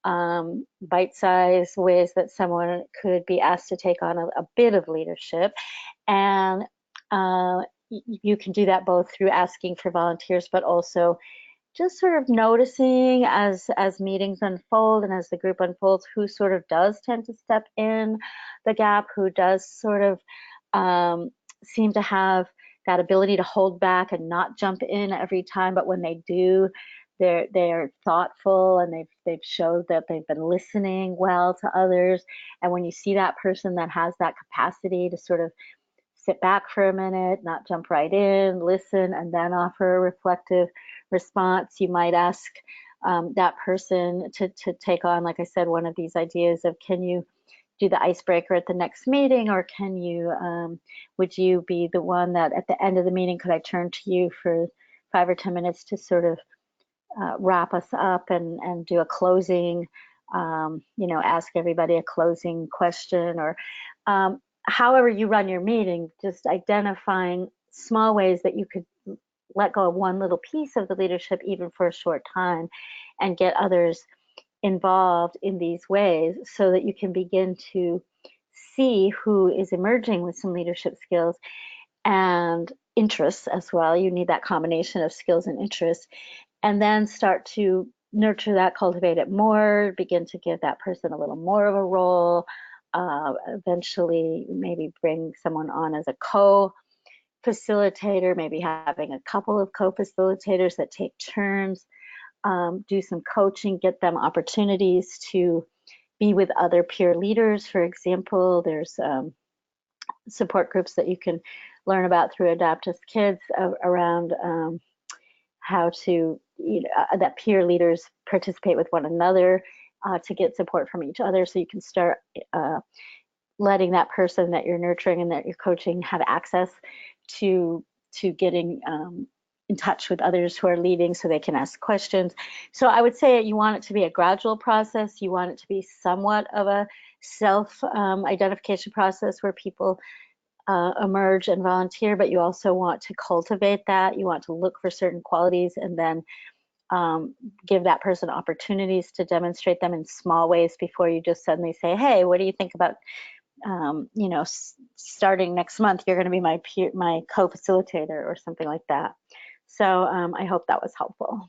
bite-sized ways that someone could be asked to take on a bit of leadership. And you can do that both through asking for volunteers, but also just sort of noticing as meetings unfold and as the group unfolds, who sort of does tend to step in the gap, who does sort of seem to have that ability to hold back and not jump in every time, but when they do, they're thoughtful, and they've showed that they've been listening well to others. And when you see that person that has that capacity to sort of sit back for a minute, not jump right in, listen, and then offer a reflective response, you might ask that person to take on, like I said, one of these ideas of, can you do the icebreaker at the next meeting, or can you, would you be the one that at the end of the meeting, could I turn to you for 5 or 10 minutes to sort of wrap us up and do a closing, ask everybody a closing question, or however you run your meeting, just identifying small ways that you could let go of one little piece of the leadership, even for a short time, and get others involved in these ways, so that you can begin to see who is emerging with some leadership skills and interests as well. You need that combination of skills and interests, and then start to nurture that, cultivate it more, begin to give that person a little more of a role. Eventually maybe bring someone on as a co-facilitator, maybe having a couple of co-facilitators that take turns, do some coaching, get them opportunities to be with other peer leaders. For example, there's support groups that you can learn about through Adoptive Kids around how to, that peer leaders participate with one another to get support from each other, so you can start letting that person that you're nurturing and that you're coaching have access to getting in touch with others who are leading, so they can ask questions. So I would say you want it to be a gradual process. You want it to be somewhat of a self-identification process where people emerge and volunteer, but you also want to cultivate that. You want to look for certain qualities and then give that person opportunities to demonstrate them in small ways before you just suddenly say, hey, what do you think about, starting next month, you're going to be my co-facilitator or something like that. So I hope that was helpful.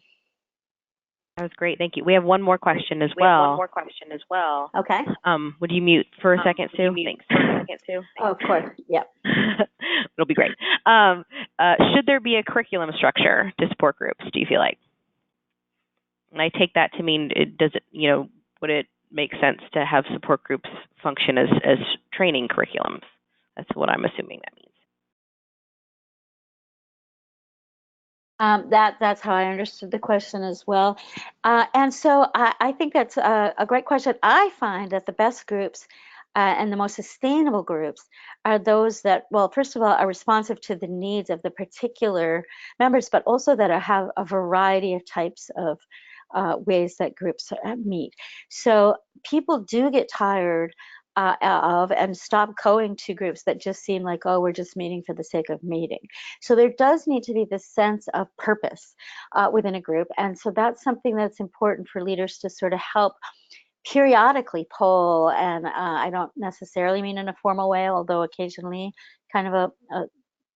That was great. Thank you. We have one more question as well. Okay. Would you mute for a second, Sue? Thanks. Oh, of course. Yep. It'll be great. Should there be a curriculum structure to support groups, do you feel like? And I take that to mean, would it make sense to have support groups function as training curriculums? That's what I'm assuming that means. That's how I understood the question as well. And so I think that's a great question. I find that the best groups and the most sustainable groups are those that, well, first of all, are responsive to the needs of the particular members, but also that have a variety of types of ways that groups meet. So people do get tired of and stop going to groups that just seem like, oh, we're just meeting for the sake of meeting. So there does need to be this sense of purpose within a group. And so that's something that's important for leaders to sort of help periodically poll. And I don't necessarily mean in a formal way, although occasionally kind of a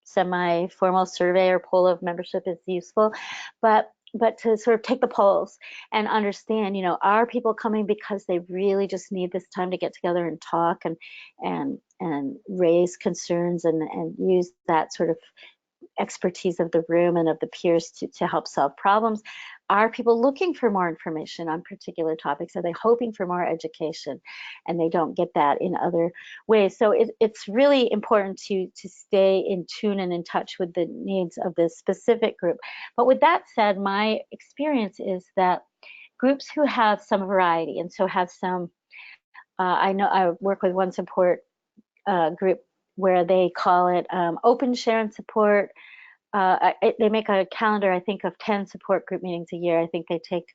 semi-formal survey or poll of membership is useful. But to sort of take the polls and understand, are people coming because they really just need this time to get together and talk and raise concerns and use that sort of expertise of the room and of the peers to help solve problems? Are people looking for more information on particular topics? Are they hoping for more education and they don't get that in other ways? So it's really important to stay in tune and in touch with the needs of this specific group. But with that said, my experience is that groups who have some variety and so have some, I know I work with one support group where they call it open, share, and support. They make a calendar, I think, of 10 support group meetings a year. I think they take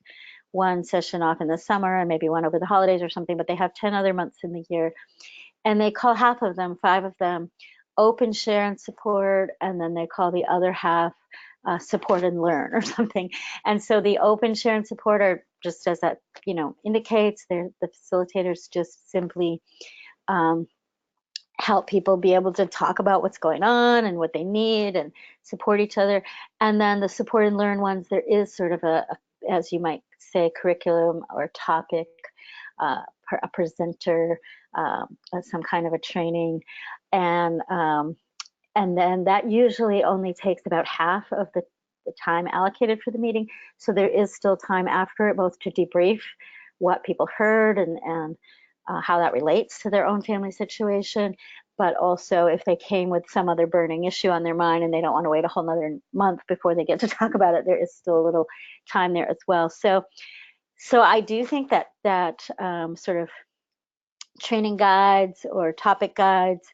one session off in the summer and maybe one over the holidays or something, but they have 10 other months in the year. And they call half of them, 5 of them, open, share, and support, and then they call the other half support and learn or something. And so the open, share, and support are just, as that indicates, the facilitators just simply help people be able to talk about what's going on and what they need and support each other. And then the support and learn ones, there is sort of as you might say, curriculum or topic, a presenter, some kind of a training, and then that usually only takes about half of the time allocated for the meeting. So there is still time after it, both to debrief what people heard and how that relates to their own family situation, but also if they came with some other burning issue on their mind and they don't want to wait a whole nother month before they get to talk about it, there is still a little time there as well. So I do think that sort of training guides or topic guides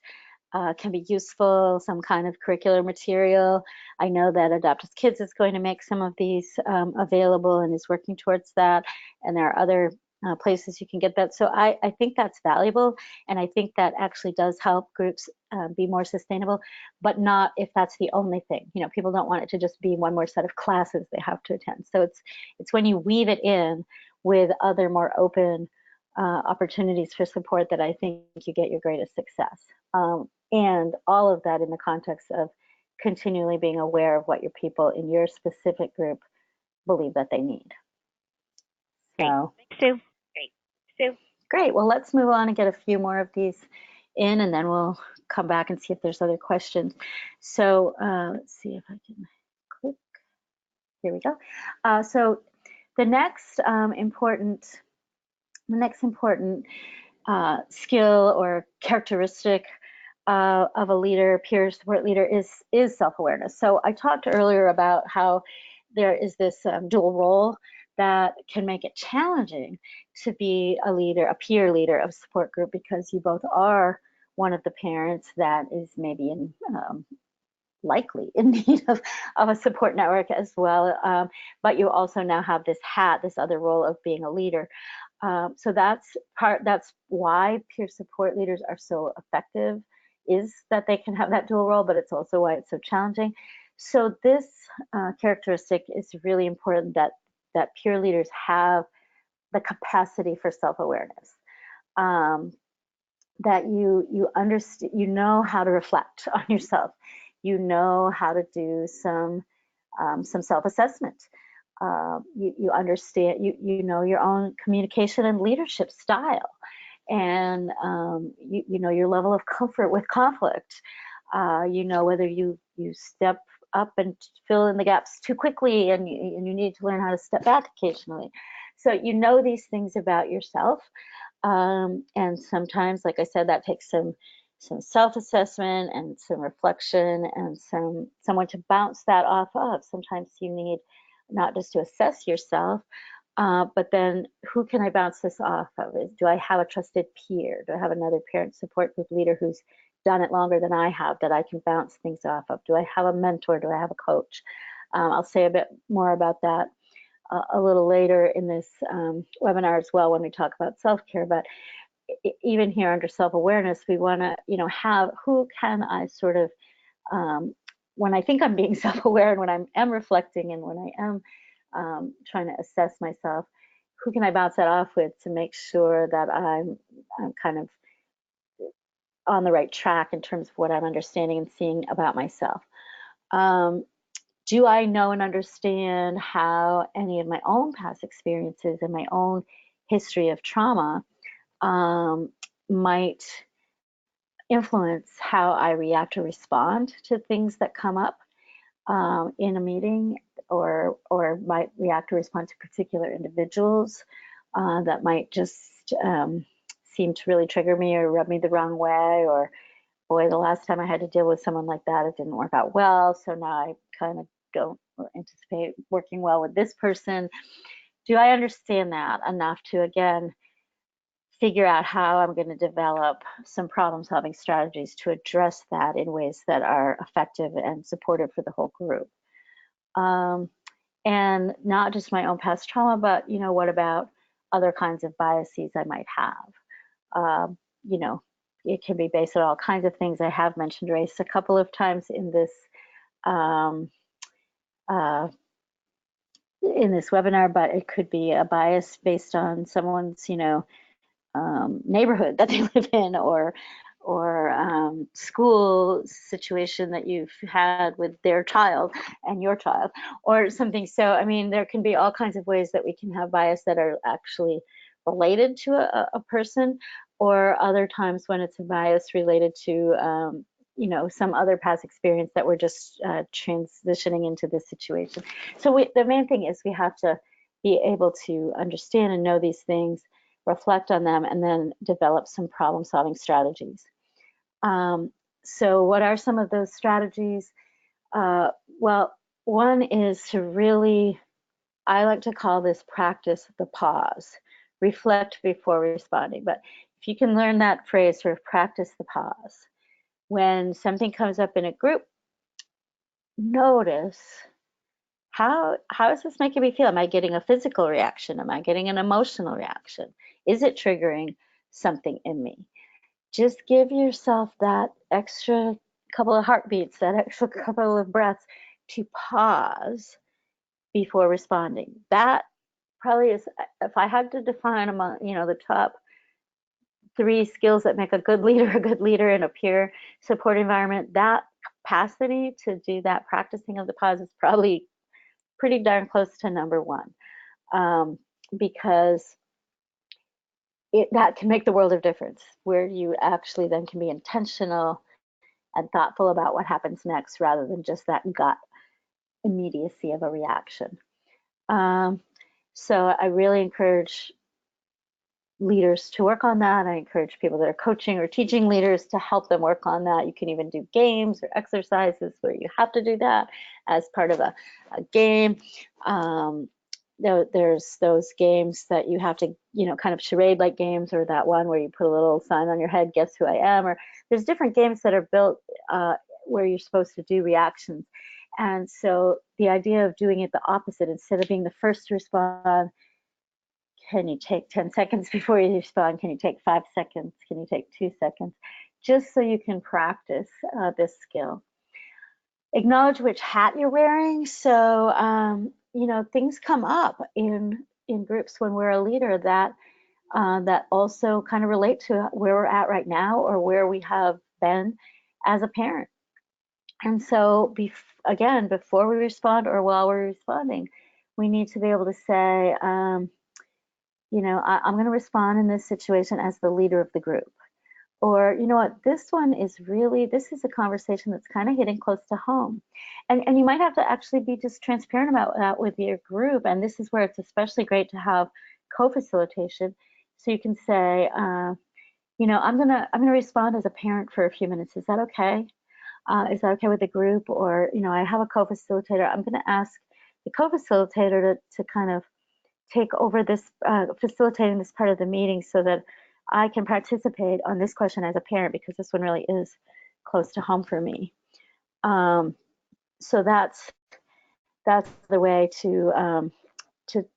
can be useful, some kind of curricular material. I know that Adoptive Kids is going to make some of these available and is working towards that, and there are other places you can get that. So I think that's valuable, and I think that actually does help groups be more sustainable, but not if that's the only thing. People don't want it to just be one more set of classes they have to attend. So it's when you weave it in with other more open opportunities for support that I think you get your greatest success. And all of that in the context of continually being aware of what your people in your specific group believe that they need. So, Great. Great. Well, let's move on and get a few more of these in, and then we'll come back and see if there's other questions. So let's see if I can click. Here we go. So the next important skill or characteristic of a leader, peer support leader, is self-awareness. So I talked earlier about how there is this dual role that can make it challenging to be a leader, a peer leader of a support group, because you both are one of the parents that is maybe likely in need of a support network as well, but you also now have this other role of being a leader. So that's why peer support leaders are so effective, is that they can have that dual role, but it's also why it's so challenging. So this characteristic is really important, that peer leaders have the capacity for self-awareness, that you understand, how to reflect on yourself, how to do some self-assessment. You understand, you know your own communication and leadership style, and you know your level of comfort with conflict. Whether you step up and fill in the gaps too quickly, and you need to learn how to step back occasionally. So these things about yourself, and sometimes, like I said, that takes some self-assessment and some reflection and someone to bounce that off of. Sometimes you need not just to assess yourself, but then who can I bounce this off of? Do I have a trusted peer? Do I have another parent support group leader who's done it longer than I have that I can bounce things off of? Do I have a mentor? Do I have a coach? I'll say a bit more about that a little later in this webinar as well when we talk about self-care. But even here under self-awareness, we want to have, who can I sort of, when I think I'm being self-aware and when I am reflecting and when I am trying to assess myself, who can I bounce that off with to make sure that I'm kind of on the right track in terms of what I'm understanding and seeing about myself. Do I know and understand how any of my own past experiences and my own history of trauma might influence how I react or respond to things that come up in a meeting, or might react or respond to particular individuals that might just seem to really trigger me or rub me the wrong way, or boy, the last time I had to deal with someone like that, it didn't work out well, so now I kind of don't anticipate working well with this person. Do I understand that enough to, again, figure out how I'm going to develop some problem-solving strategies to address that in ways that are effective and supportive for the whole group? And not just my own past trauma, but, what about other kinds of biases I might have? Um, you know, it can be based on all kinds of things. I have mentioned race a couple of times um, uh, in this webinar, but it could be a bias based on someone's, neighborhood that they live in, or school situation that you've had with their child and your child, or something. So, I mean, there can be all kinds of ways that we can have bias that are actually related to a person, or other times when it's a bias related to some other past experience that we're just transitioning into this situation. So the main thing is we have to be able to understand and know these things, reflect on them, and then develop some problem-solving strategies. So what are some of those strategies? Well, one is to really, I like to call this practice the pause, reflect before responding. But if you can learn that phrase, sort of practice the pause. When something comes up in a group, notice, how is this making me feel? Am I getting a physical reaction? Am I getting an emotional reaction? Is it triggering something in me? Just give yourself that extra couple of heartbeats, that extra couple of breaths to pause before responding. That probably is, if I had to define among, the top 3 skills that make a good leader in a peer support environment, that capacity to do that practicing of the pause is probably pretty darn close to number 1, because that can make the world of difference, where you actually then can be intentional and thoughtful about what happens next, rather than just that gut immediacy of a reaction. So I really encourage leaders to work on that. I encourage people that are coaching or teaching leaders to help them work on that. You can even do games or exercises where you have to do that as part of a game. There's those games that you have to, kind of charade-like games, or that one where you put a little sign on your head, guess who I am, or there's different games that are built where you're supposed to do reactions. And so the idea of doing it the opposite, instead of being the first to respond, can you take 10 seconds before you respond? Can you take 5 seconds? Can you take 2 seconds? Just so you can practice this skill. Acknowledge which hat you're wearing. So, things come up in groups when we're a leader that also kind of relate to where we're at right now, or where we have been as a parent. And so, again, before we respond or while we're responding, we need to be able to say, I'm going to respond in this situation as the leader of the group. Or, you know what, this is a conversation that's kind of hitting close to home. And you might have to actually be just transparent about that with your group. And this is where it's especially great to have co-facilitation. So you can say, I'm gonna respond as a parent for a few minutes. Is that okay? Is that okay with the group? Or, I have a co-facilitator. I'm gonna ask the co-facilitator to kind of take over this, facilitating this part of the meeting, so that I can participate on this question as a parent, because this one really is close to home for me. So that's the way to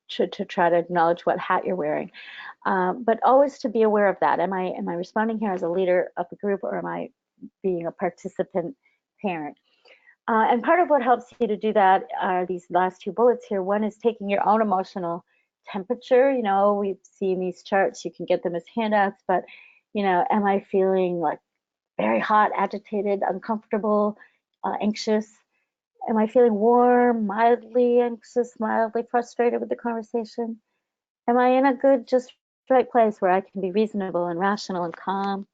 try to acknowledge what hat you're wearing, but always to be aware of that. Am I responding here as a leader of the group, or am I being a participant parent? And part of what helps you to do that are these last 2 bullets here. One is taking your own emotional temperature. We've seen these charts, you can get them as handouts, but am I feeling like very hot, agitated, uncomfortable, anxious? Am I feeling warm, mildly anxious, mildly frustrated with the conversation? Am I in a good, just right place where I can be reasonable and rational and calm?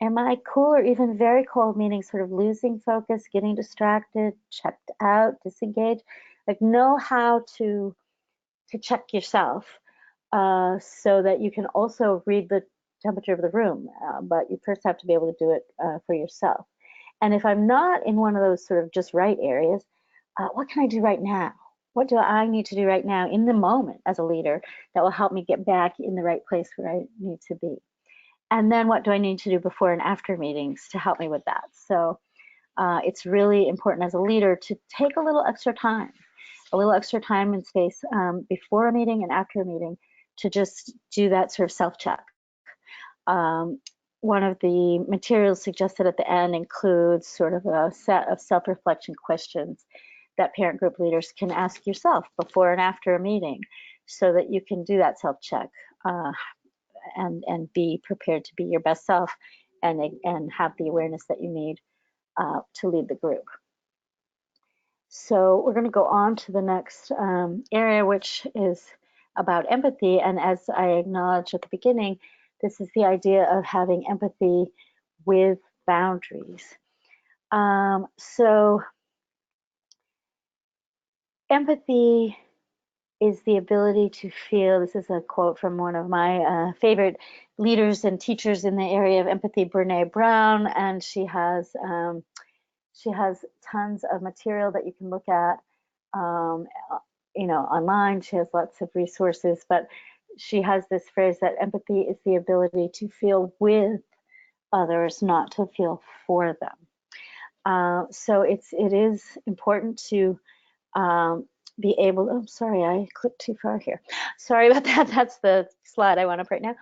Am I cool, or even very cold, meaning sort of losing focus, getting distracted, checked out, disengaged? Like, know how to check yourself, so that you can also read the temperature of the room. But you first have to be able to do it for yourself. And if I'm not in one of those sort of just right areas, what can I do right now? What do I need to do right now in the moment as a leader that will help me get back in the right place where I need to be? And then what do I need to do before and after meetings to help me with that? So it's really important as a leader to take a little extra time a little extra time and space before a meeting and after a meeting to just do that sort of self-check. One of the materials suggested at the end includes sort of a set of self-reflection questions that parent group leaders can ask yourself before and after a meeting so that you can do that self-check and be prepared to be your best self and have the awareness that you need to lead the group. So we're going to go on to the next area, which is about empathy. And as I acknowledged at the beginning, this is the idea of having empathy with boundaries. So empathy is the ability to feel. This is a quote from one of my favorite leaders and teachers in the area of empathy, Brene Brown, and she has tons of material that you can look at, online. She has lots of resources, but she has this phrase that empathy is the ability to feel with others, not to feel for them. So it is important to be able. Oh, sorry, I clicked too far here. Sorry about that. That's the slide I want up right now.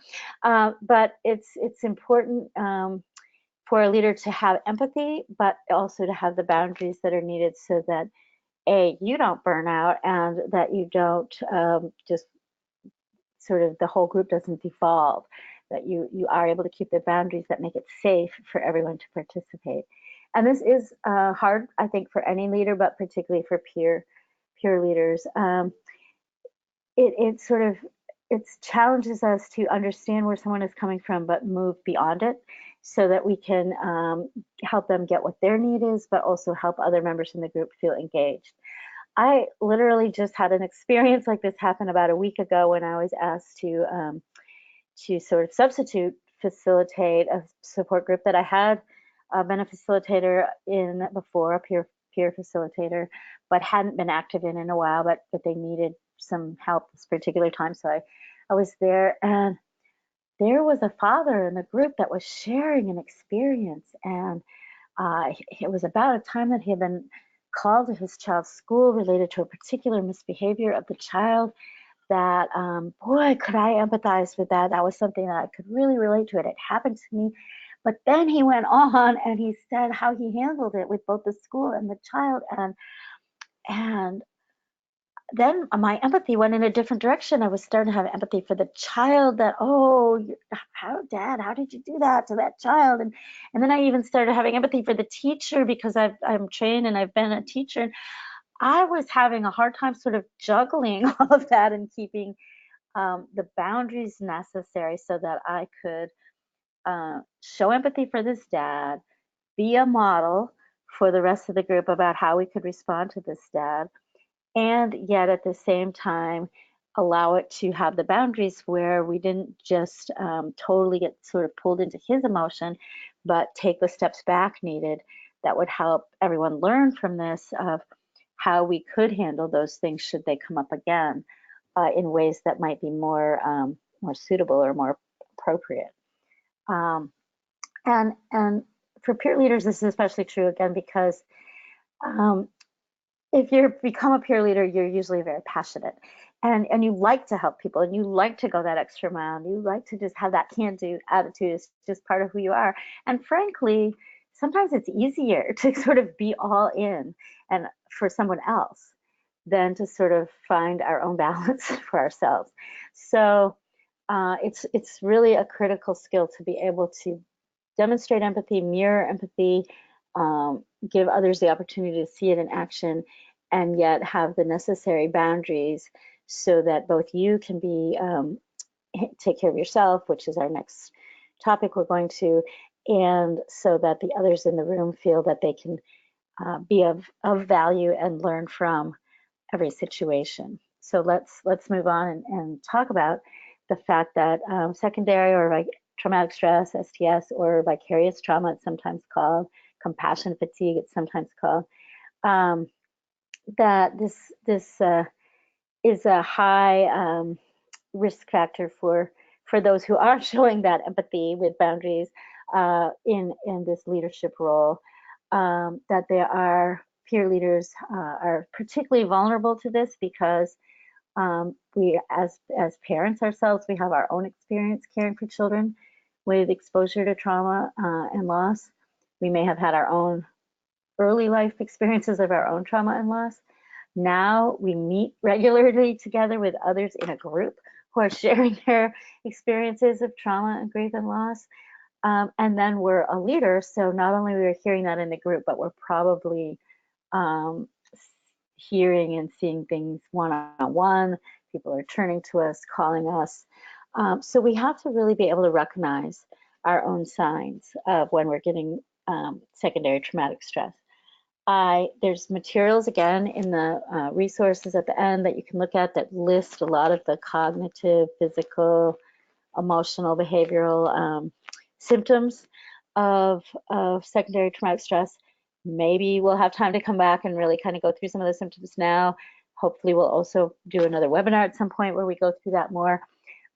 But it's important for a leader to have empathy, but also to have the boundaries that are needed so that you don't burn out and that you don't just sort of the whole group doesn't devolve, that you are able to keep the boundaries that make it safe for everyone to participate. And this is hard, I think, for any leader, but particularly for peer leaders. It challenges us to understand where someone is coming from, but move beyond it so that we can help them get what their need is, but also help other members in the group feel engaged. I literally just had an experience like this happen about a week ago when I was asked to sort of substitute facilitate a support group that I had been a facilitator in before, a peer facilitator, but hadn't been active in a while, but they needed some help this particular time. So I was there, and there was a father in the group that was sharing an experience, and it was about a time that he had been called to his child's school related to a particular misbehavior of the child that, boy, could I empathize with that. That was something that I could really relate to. It happened to me. But then he went on and he said how he handled it with both the school and the child. And then my empathy went in a different direction. I was starting to have empathy for the child that, Dad, how did you do that to that child? And then I even started having empathy for the teacher because I'm trained and I've been a teacher. And I was having a hard time sort of juggling all of that and keeping the boundaries necessary so that I could show empathy for this dad, be a model for the rest of the group about how we could respond to this dad, and yet at the same time allow it to have the boundaries where we didn't just totally get sort of pulled into his emotion, but take the steps back needed that would help everyone learn from this of how we could handle those things should they come up again in ways that might be more suitable or more appropriate. And for peer leaders, this is especially true again because if you become a peer leader, you're usually very passionate and you like to help people and you like to go that extra mile and you like to just have that can-do attitude. It's just part of who you are. And frankly, sometimes it's easier to sort of be all in and for someone else than to sort of find our own balance for ourselves. So it's really a critical skill to be able to demonstrate empathy, mirror empathy, give others the opportunity to see it in action, and yet have the necessary boundaries so that both you can be take care of yourself, which is our next topic we're going to, and so that the others in the room feel that they can be of value and learn from every situation. So let's move on and talk about the fact that secondary or traumatic stress, STS, or vicarious trauma, it's sometimes called, compassion fatigue, it's sometimes called, that this is a high risk factor for those who are showing that empathy with boundaries in this leadership role, that they are peer leaders are particularly vulnerable to this because we, as parents ourselves, we have our own experience caring for children with exposure to trauma and loss. We may have had our own early life experiences of our own trauma and loss. Now we meet regularly together with others in a group who are sharing their experiences of trauma and grief and loss. And then we're a leader, so not only we're hearing that in the group, but we're probably hearing and seeing things one-on-one. People are turning to us, calling us. So we have to really be able to recognize our own signs of when we're getting secondary traumatic stress. There's materials again in the resources at the end that you can look at that list a lot of the cognitive, physical, emotional, behavioral symptoms of secondary traumatic stress. Maybe we'll have time to come back and really kind of go through some of the symptoms now. Hopefully we'll also do another webinar at some point where we go through that more.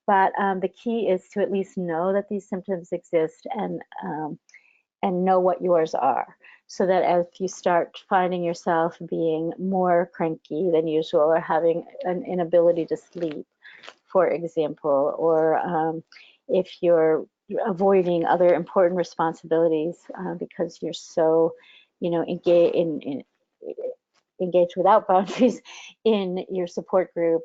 But the key is to at least know that these symptoms exist and know what yours are, so that as you start finding yourself being more cranky than usual or having an inability to sleep, for example, or if you're avoiding other important responsibilities because you're so, engaged without boundaries in your support group,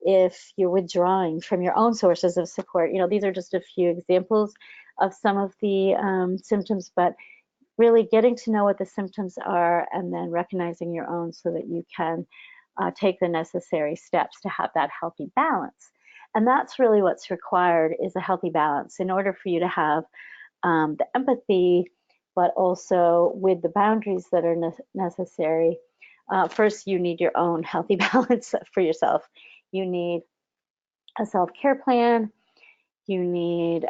if you're withdrawing from your own sources of support. These are just a few examples of some of the symptoms, but really getting to know what the symptoms are and then recognizing your own so that you can take the necessary steps to have that healthy balance. And that's really what's required, is a healthy balance in order for you to have the empathy, but also with the boundaries that are necessary. First, you need your own healthy balance for yourself. You need a self-care plan. You need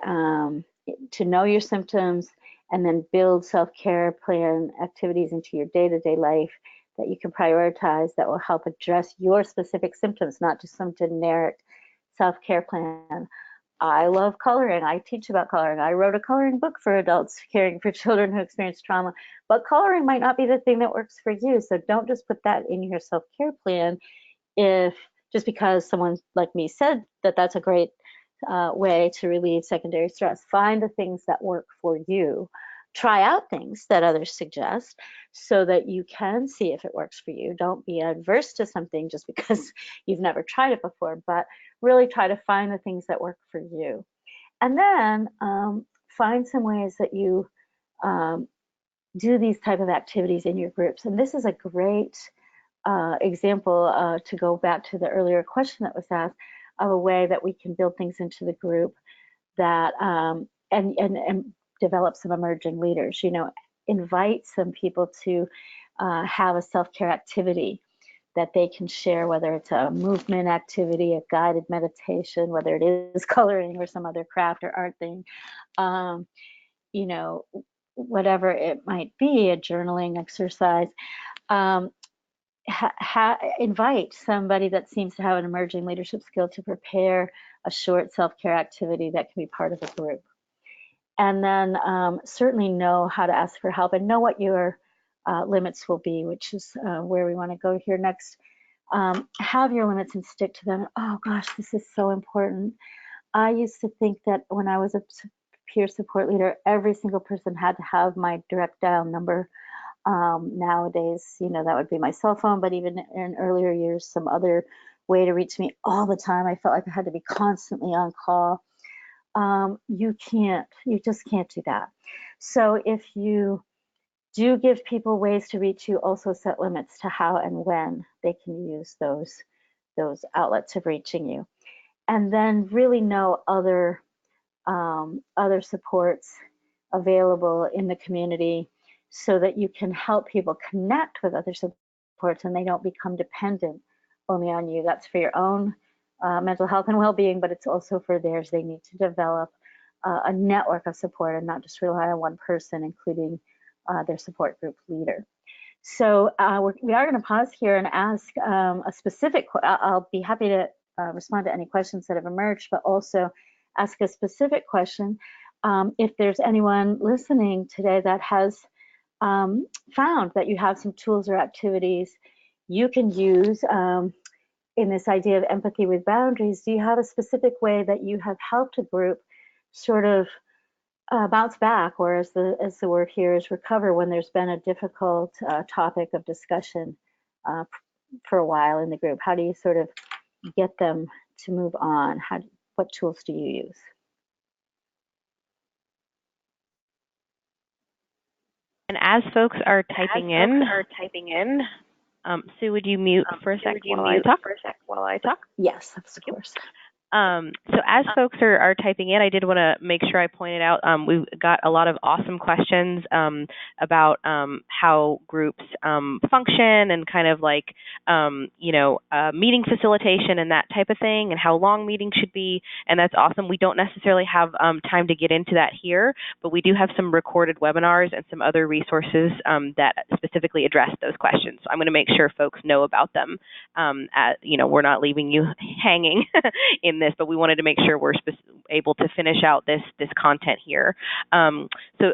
to know your symptoms and then build self-care plan activities into your day-to-day life that you can prioritize that will help address your specific symptoms, not just some generic self-care plan. I love coloring. I teach about coloring. I wrote a coloring book for adults caring for children who experience trauma, but coloring might not be the thing that works for you. So don't just put that in your self-care plan just because someone like me said that that's a great way to relieve secondary stress. Find the things that work for you. Try out things that others suggest so that you can see if it works for you. Don't be adverse to something just because you've never tried it before, but really try to find the things that work for you. And then find some ways that you do these type of activities in your groups. And this is a great example to go back to the earlier question that was asked, of a way that we can build things into the group that and develop some emerging leaders. Invite some people to have a self-care activity that they can share, whether it's a movement activity, a guided meditation, whether it is coloring or some other craft or art thing, whatever it might be, a journaling exercise. Invite somebody that seems to have an emerging leadership skill to prepare a short self-care activity that can be part of a group. And then certainly know how to ask for help and know what your limits will be, which is where we want to go here next. Have your limits and stick to them. Oh gosh, this is so important. I used to think that when I was a peer support leader, every single person had to have my direct dial number. Nowadays, that would be my cell phone, but even in earlier years, some other way to reach me all the time. I felt like I had to be constantly on call. You just can't do that. So if you do give people ways to reach you, also set limits to how and when they can use those outlets of reaching you. And then really know other supports available in the community so that you can help people connect with other supports and they don't become dependent only on you. That's for your own mental health and well-being, but it's also for theirs. They need to develop a network of support and not just rely on one person, including their support group leader. So we are going to pause here and ask a specific, I'll be happy to respond to any questions that have emerged, but also ask a specific question. If there's anyone listening today that has found that you have some tools or activities you can use in this idea of empathy with boundaries. Do you have a specific way that you have helped a group sort of bounce back, or as the word here is, recover, when there's been a difficult topic of discussion for a while in the group? How do you sort of get them to move on? What tools do you use? And as folks are typing in, Sue, would you mute for a sec while I talk? Yes, of course. So as folks are typing in, I did want to make sure I pointed out we've got a lot of awesome questions about how groups function and kind of like, meeting facilitation and that type of thing, and how long meetings should be, and that's awesome. We don't necessarily have time to get into that here, but we do have some recorded webinars and some other resources that specifically address those questions. So I'm going to make sure folks know about them. We're not leaving you hanging in this, but we wanted to make sure we're able to finish out this content here. So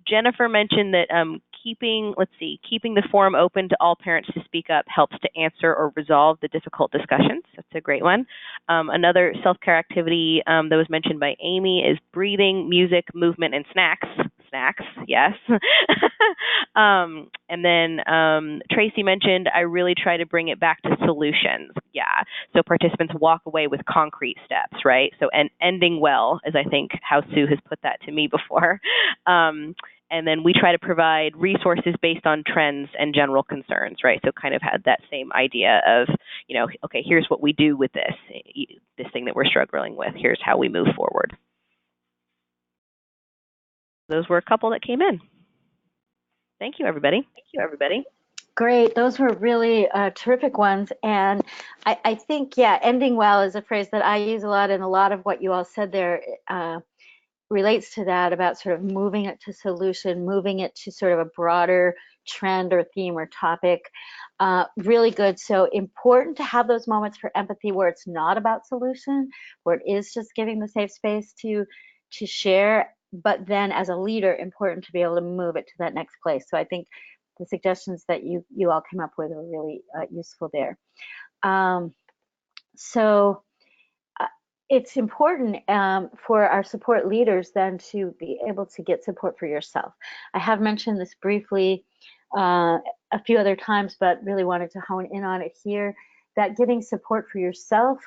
Jennifer mentioned that keeping the forum open to all parents to speak up helps to answer or resolve the difficult discussions. That's a great one. Another self-care activity that was mentioned by Amy is breathing, music, movement, and snacks. Snacks, yes. And then Tracy mentioned, I really try to bring it back to solutions. Yeah, so participants walk away with concrete steps, right? So ending well, as I think how Sue has put that to me before. And then we try to provide resources based on trends and general concerns, right? So kind of had that same idea of, okay, here's what we do with this thing that we're struggling with. Here's how we move forward. Those were a couple that came in. Thank you, everybody. Great. Those were really terrific ones. And I think, ending well is a phrase that I use a lot, and a lot of what you all said there relates to that, about sort of moving it to solution, moving it to sort of a broader trend or theme or topic. Really good. So important to have those moments for empathy where it's not about solution, where it is just giving the safe space to share, but then as a leader, important to be able to move it to that next place. So I think the suggestions that you all came up with are really useful there. It's important for our support leaders then to be able to get support for yourself. I have mentioned this briefly a few other times, but really wanted to hone in on it here, that getting support for yourself,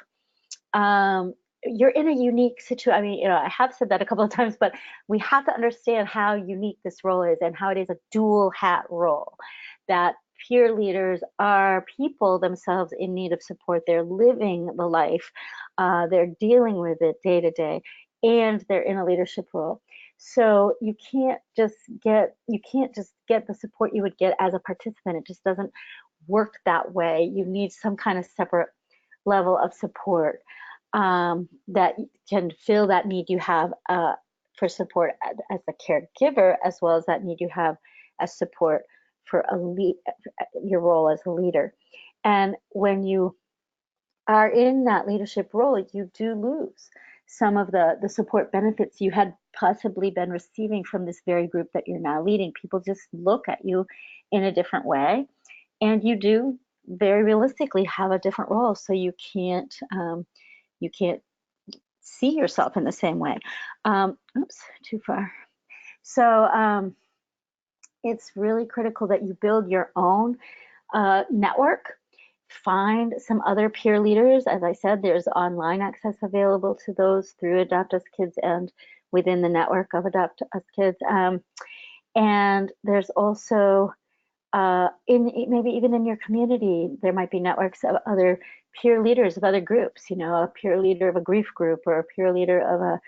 you're in a unique situation. I mean, I have said that a couple of times, but we have to understand how unique this role is and how it is a dual hat role. That peer leaders are people themselves in need of support. They're living the life, they're dealing with it day to day, and they're in a leadership role. So you can't just get the support you would get as a participant. It just doesn't work that way. You need some kind of separate level of support that can fill that need you have for support as a caregiver, as well as that need you have as support for your role as a leader. And when you are in that leadership role, you do lose some of the support benefits you had possibly been receiving from this very group that you're now leading. People just look at you in a different way, and you do very realistically have a different role, so you can't see yourself in the same way. Oops, too far. So it's really critical that you build your own network. Find some other peer leaders. As I said, there's online access available to those through Adopt Us Kids and within the network of Adopt Us Kids. And there's also, maybe even in your community, there might be networks of other peer leaders of other groups, a peer leader of a grief group, or a peer leader of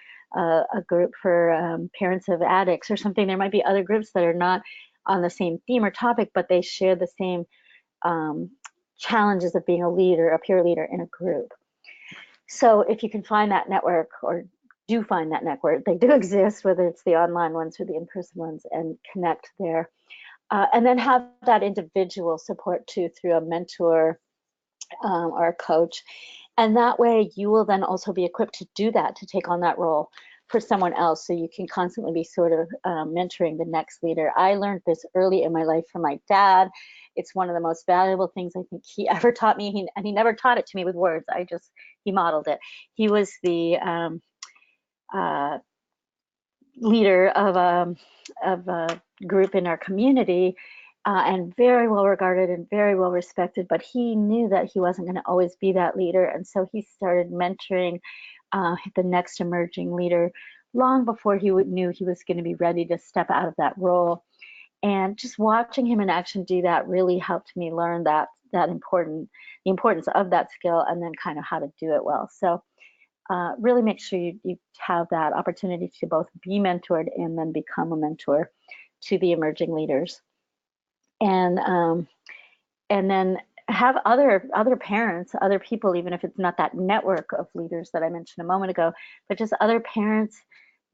a group for parents of addicts or something. There might be other groups that are not on the same theme or topic, but they share the same challenges of being a peer leader in a group. So if you can find that network, or do find that network, they do exist, whether it's the online ones or the in-person ones, and connect there. And then have that individual support too, through a mentor or a coach. And that way you will then also be equipped to do that, to take on that role for someone else, so you can constantly be sort of mentoring the next leader. I learned this early in my life from my dad. It's one of the most valuable things I think he ever taught me, and he never taught it to me with words. He modeled it. He was the leader of a group in our community, and very well regarded and very well respected, but he knew that he wasn't going to always be that leader, and so he started mentoring the next emerging leader long before he knew he was going to be ready to step out of that role. And just watching him in action do that really helped me learn the importance of that skill, and then kind of how to do it well. So really make sure you have that opportunity to both be mentored and then become a mentor to the emerging leaders. And then have other parents, other people, even if it's not that network of leaders that I mentioned a moment ago, but just other parents,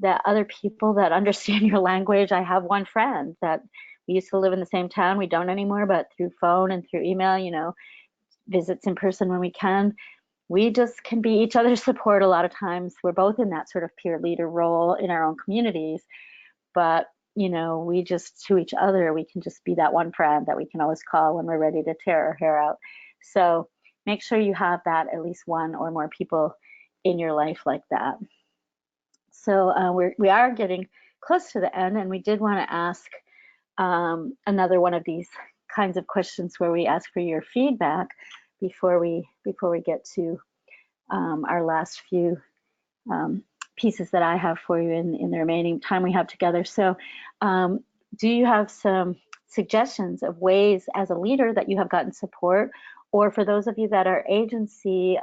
that other people that understand your language. I have one friend that we used to live in the same town. We don't anymore, but through phone and through email, visits in person when we can. We just can be each other's support a lot of times. We're both in that sort of peer leader role in our own communities, but we just, to each other, we can just be that one friend that we can always call when we're ready to tear our hair out. So make sure you have that, at least one or more people in your life like that. So we are getting close to the end, and we did want to ask another one of these kinds of questions where we ask for your feedback before we get to our last few pieces that I have for you in the remaining time we have together. So do you have some suggestions of ways as a leader that you have gotten support, or for those of you that are agency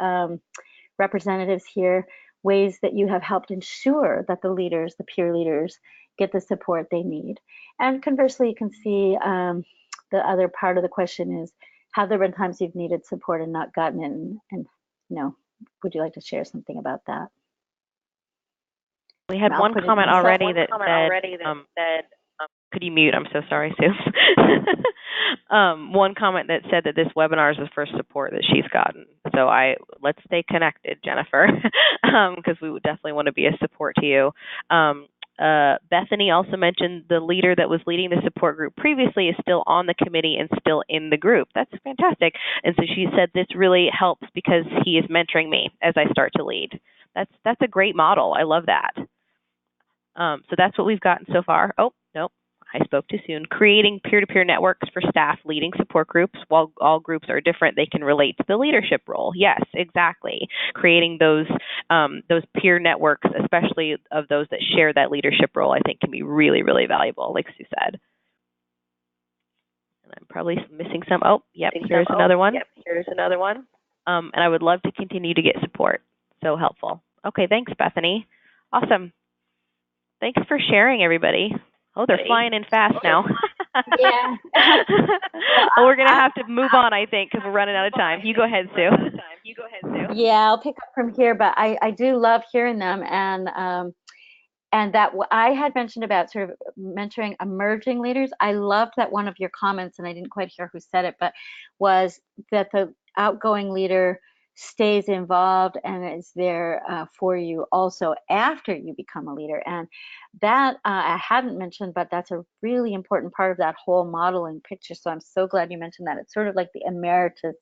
representatives here, ways that you have helped ensure that the peer leaders, get the support they need? And conversely, you can see the other part of the question is, have there been times you've needed support and not gotten it? And would you like to share something about that? We had one comment already that said, could you mute? I'm so sorry, Sue. One comment that said that this webinar is the first support that she's gotten. So let's stay connected, Jennifer, because we would definitely want to be a support to you. Bethany also mentioned the leader that was leading the support group previously is still on the committee and still in the group. That's fantastic. And so she said this really helps because he is mentoring me as I start to lead. That's a great model. I love that. So that's what we've gotten so far. Oh, nope, I spoke too soon. Creating peer-to-peer networks for staff leading support groups. While all groups are different, they can relate to the leadership role. Yes, exactly. Creating those peer networks, especially of those that share that leadership role, I think can be really, really valuable, like Sue said. And I'm probably missing some. Oh, yep, here's another one. And I would love to continue to get support. So helpful. Okay, thanks, Bethany. Awesome. Thanks for sharing, everybody. Oh, they're flying in fast now. Yeah. Oh, we're going to have to move on, I think, because we're running out of time. You go ahead, Sue. Yeah, I'll pick up from here, but I do love hearing them. And that I had mentioned about sort of mentoring emerging leaders. I loved that one of your comments, and I didn't quite hear who said it, but was that the outgoing leader stays involved and is there for you also after you become a leader. And that I hadn't mentioned, but that's a really important part of that whole modeling picture. So I'm so glad you mentioned that. It's sort of like the emeritus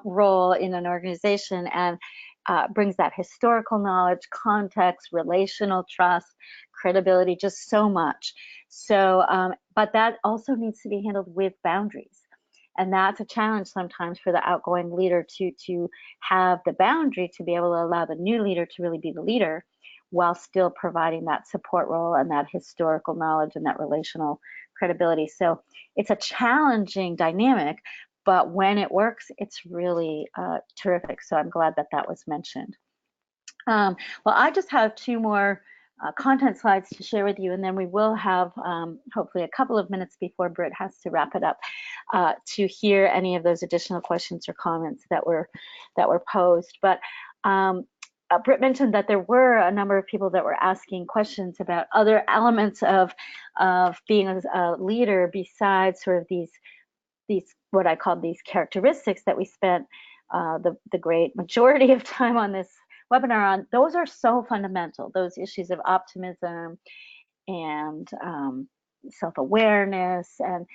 role in an organization, and brings that historical knowledge, context, relational trust, credibility, just so much. So, but that also needs to be handled with boundaries. And that's a challenge sometimes for the outgoing leader to have the boundary to be able to allow the new leader to really be the leader while still providing that support role and that historical knowledge and that relational credibility. So it's a challenging dynamic, but when it works, it's really terrific. So I'm glad that that was mentioned. Well, I just have two more content slides to share with you, and then we will have hopefully a couple of minutes before Britt has to wrap it up to hear any of those additional questions or comments that were posed. But Britt mentioned that there were a number of people that were asking questions about other elements of being a leader besides sort of these what I call these characteristics that we spent the great majority of time on this webinar on, those are so fundamental, those issues of optimism and self-awareness and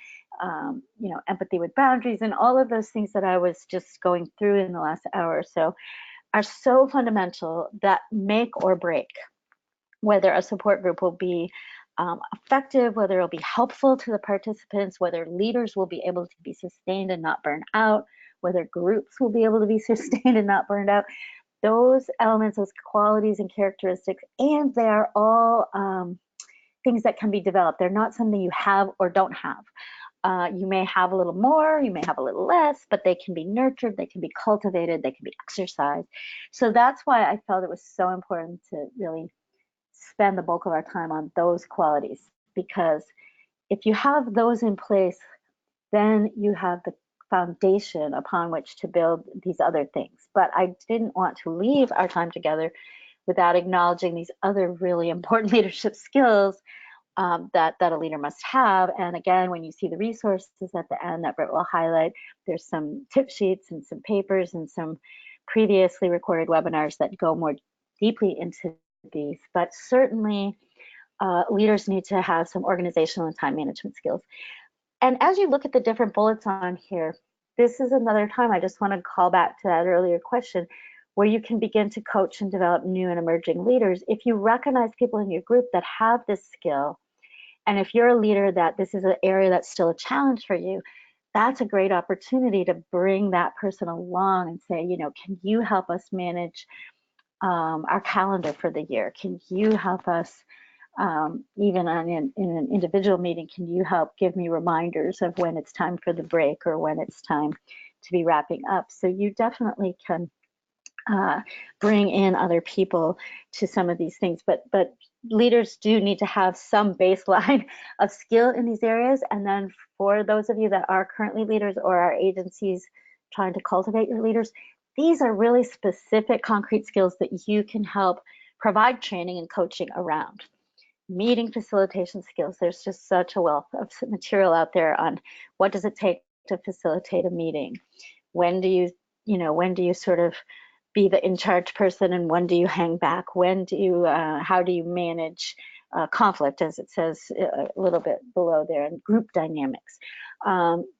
empathy with boundaries, and all of those things that I was just going through in the last hour or so are so fundamental that make or break whether a support group will be effective, whether it'll be helpful to the participants, whether leaders will be able to be sustained and not burn out, whether groups will be able to be sustained and not burned out. Those elements, those qualities and characteristics, and they are all things that can be developed. They're not something you have or don't have. You may have a little more, you may have a little less, but they can be nurtured, they can be cultivated, they can be exercised. So that's why I felt it was so important to really spend the bulk of our time on those qualities, because if you have those in place, then you have the foundation upon which to build these other things. But I didn't want to leave our time together without acknowledging these other really important leadership skills that a leader must have. And again, when you see the resources at the end that Britt will highlight, there's some tip sheets and some papers and some previously recorded webinars that go more deeply into these. But certainly leaders need to have some organizational and time management skills. And as you look at the different bullets on here, this is another time I just want to call back to that earlier question where you can begin to coach and develop new and emerging leaders. If you recognize people in your group that have this skill, and if you're a leader that this is an area that's still a challenge for you, that's a great opportunity to bring that person along and say, can you help us manage our calendar for the year? Can you help us, even in an individual meeting, can you help give me reminders of when it's time for the break or when it's time to be wrapping up? So you definitely can bring in other people to some of these things, but leaders do need to have some baseline of skill in these areas. And then for those of you that are currently leaders or are agencies trying to cultivate your leaders, these are really specific concrete skills that you can help provide training and coaching around. Meeting facilitation skills, there's just such a wealth of material out there on what does it take to facilitate a meeting. When do you sort of be the in charge person, and when do you hang back? How do you manage conflict, as it says a little bit below there, and group dynamics?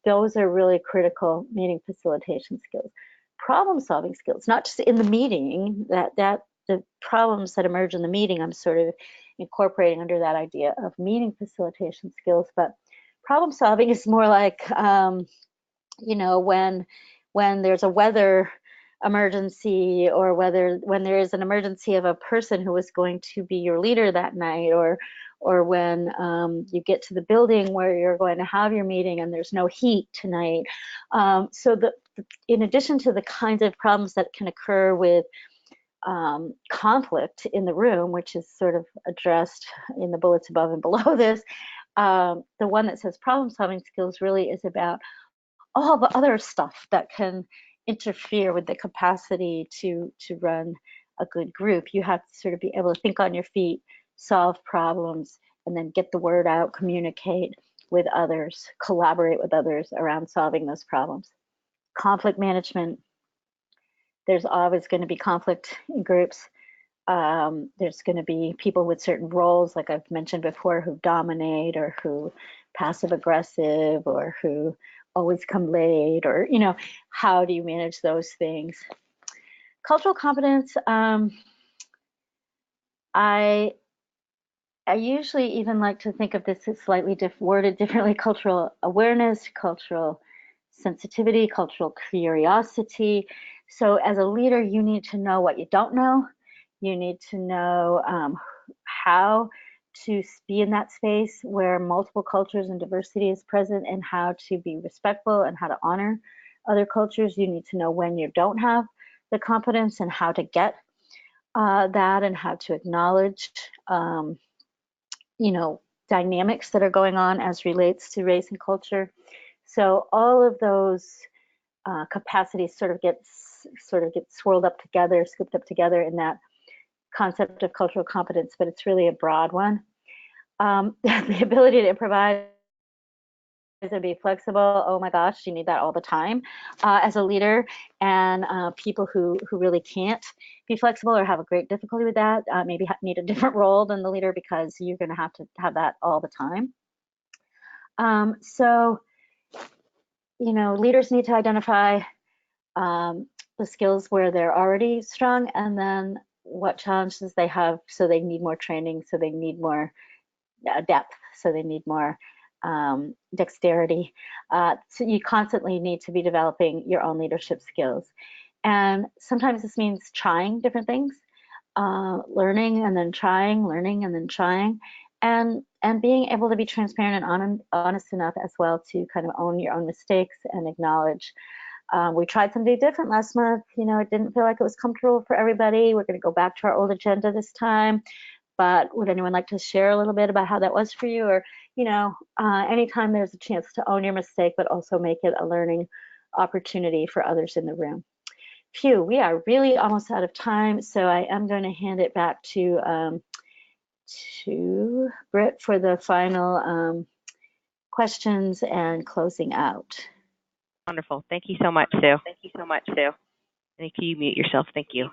Those are really critical meeting facilitation skills. Problem solving skills, not just in the meeting, that the problems that emerge in the meeting, I'm sort of incorporating under that idea of meeting facilitation skills, but problem solving is more like, when there's a weather emergency, or when there is an emergency of a person who is going to be your leader that night, or when you get to the building where you're going to have your meeting and there's no heat tonight. So in addition to the kinds of problems that can occur with conflict in the room, which is sort of addressed in the bullets above and below this, the one that says problem solving skills really is about all the other stuff that can interfere with the capacity to run a good group. You have to sort of be able to think on your feet, solve problems, and then get the word out, communicate with others, collaborate with others around solving those problems. Conflict management, there's always going to be conflict in groups. There's going to be people with certain roles, like I've mentioned before, who dominate, or who passive aggressive, or who always come late, or how do you manage those things? Cultural competence, I usually even like to think of this as slightly worded differently: cultural awareness, cultural sensitivity, cultural curiosity. So as a leader, you need to know what you don't know. You need to know how to be in that space where multiple cultures and diversity is present, and how to be respectful and how to honor other cultures. You need to know when you don't have the competence and how to get that, and how to acknowledge dynamics that are going on as relates to race and culture. So all of those capacities sort of get swirled up together, scooped up together in that concept of cultural competence, but it's really a broad one. The ability to improvise to be flexible. Oh my gosh, you need that all the time as a leader. And people who really can't be flexible or have a great difficulty with that maybe need a different role than the leader, because you're going to have that all the time. So, leaders need to identify the skills where they're already strong, and then what challenges they have. So they need more training, so they need more depth, so they need more dexterity. So you constantly need to be developing your own leadership skills. And sometimes this means trying different things, learning and then trying, learning and then trying, and being able to be transparent and honest enough as well to kind of own your own mistakes and acknowledge. We tried something different last month. It didn't feel like it was comfortable for everybody. We're going to go back to our old agenda this time. But would anyone like to share a little bit about how that was for you? Or, anytime there's a chance to own your mistake, but also make it a learning opportunity for others in the room. Phew, we are really almost out of time. So I am going to hand it back to Britt for the final questions and closing out. Wonderful. Thank you so much, Sue. Thank you. Mute yourself. Thank you.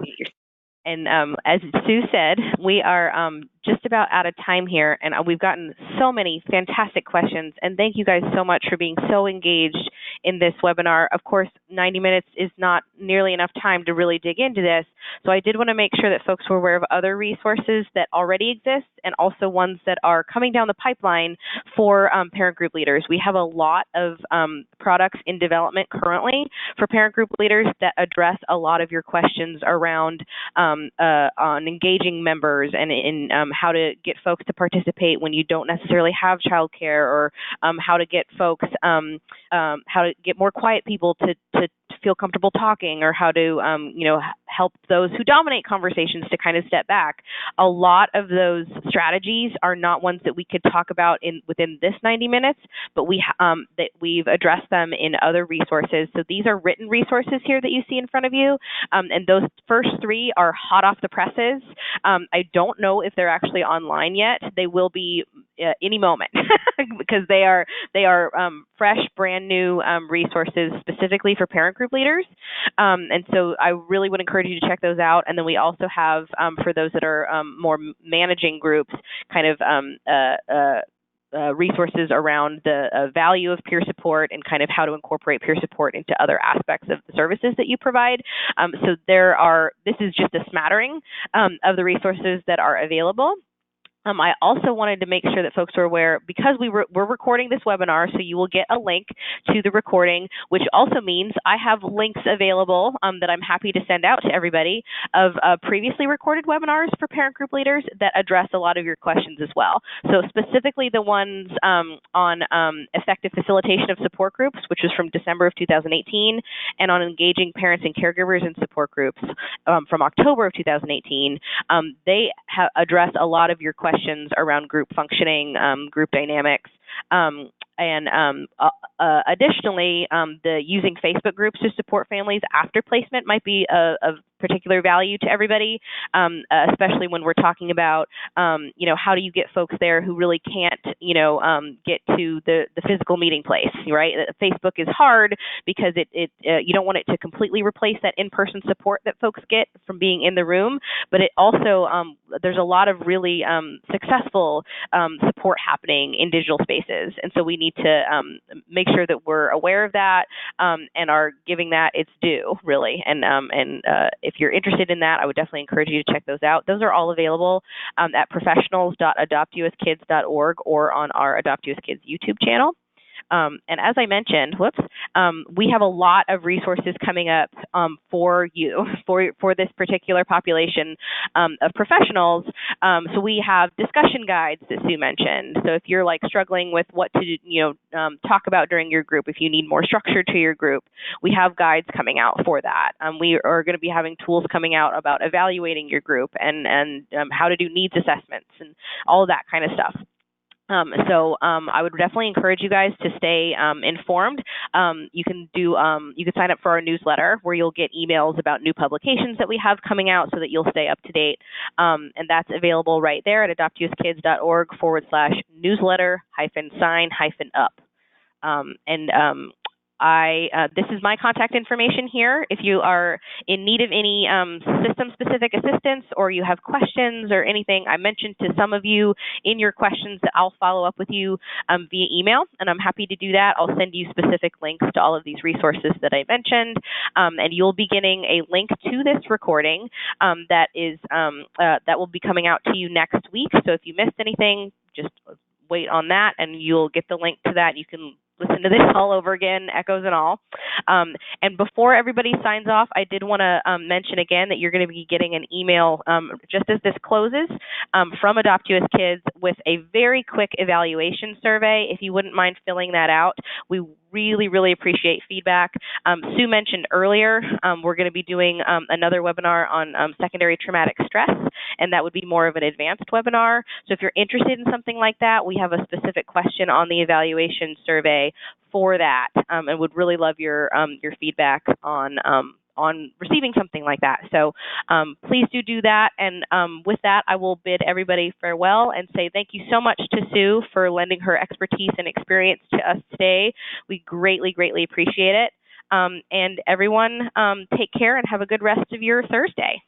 And as Sue said, we are just about out of time here, and we've gotten so many fantastic questions. And thank you guys so much for being so engaged in this webinar. Of course, 90 minutes is not nearly enough time to really dig into this. So I did want to make sure that folks were aware of other resources that already exist, and also ones that are coming down the pipeline for parent group leaders. We have a lot of products in development currently for parent group leaders that address a lot of your questions around on engaging members and in how to get folks to participate when you don't necessarily have childcare, or how to get folks, how to get more quiet people to feel comfortable talking, or how to help those who dominate conversations to kind of step back. A lot of those strategies are not ones that we could talk about within this 90 minutes, but that we've addressed them in other resources. So these are written resources here that you see in front of you, and those first three are hot off the presses. I don't know if they're actually online yet. They will be any moment because they are fresh, brand new resources specifically for parent group leaders. And so I really would encourage you to check those out. And then we also have, for those that are more managing groups, kind of resources around the value of peer support and kind of how to incorporate peer support into other aspects of the services that you provide. So this is just a smattering of the resources that are available. I also wanted to make sure that folks are aware, because we're recording this webinar, so you will get a link to the recording, which also means I have links available that I'm happy to send out to everybody of previously recorded webinars for parent group leaders that address a lot of your questions as well. So specifically the ones on effective facilitation of support groups, which was from December of 2018, and on engaging parents and caregivers in support groups from October of 2018. They address a lot of your questions around group functioning, group dynamics, and additionally, the using Facebook groups to support families after placement might be of particular value to everybody, especially when we're talking about, how do you get folks there who really can't, get to the physical meeting place, right? Facebook is hard because you don't want it to completely replace that in-person support that folks get from being in the room, but it also, there's a lot of really successful support happening in digital spaces. And so we need to make sure that we're aware of that and are giving that its due, really. And if you're interested in that, I would definitely encourage you to check those out. Those are all available at professionals.adoptuskids.org or on our Adopt US Kids YouTube channel. And as I mentioned, we have a lot of resources coming up for you, for this particular population of professionals. So we have discussion guides that Sue mentioned. So if you're struggling with what to talk about during your group, if you need more structure to your group, we have guides coming out for that. We are going to be having tools coming out about evaluating your group and how to do needs assessments and all of that kind of stuff. So I would definitely encourage you guys to stay informed. You can sign up for our newsletter where you'll get emails about new publications that we have coming out so that you'll stay up to date. And that's available right there at adoptuskids.org/newsletter-sign-up. This is my contact information here. If you are in need of any system-specific assistance or you have questions or anything, I mentioned to some of you in your questions that I'll follow up with you via email, and I'm happy to do that. I'll send you specific links to all of these resources that I mentioned, and you'll be getting a link to this recording that will be coming out to you next week. So if you missed anything, just wait on that, and you'll get the link to that. You can listen to this all over again, echoes and all. And before everybody signs off, I did want to mention again that you're going to be getting an email just as this closes from Adopt US Kids with a very quick evaluation survey. If you wouldn't mind filling that out, we really, really appreciate feedback. Sue mentioned earlier we're going to be doing another webinar on secondary traumatic stress, and that would be more of an advanced webinar. So if you're interested in something like that, we have a specific question on the evaluation survey for that, and would really love your feedback on receiving something like that. So please do that. And with that, I will bid everybody farewell and say thank you so much to Sue for lending her expertise and experience to us today. We greatly, greatly appreciate it. And everyone, take care and have a good rest of your Thursday.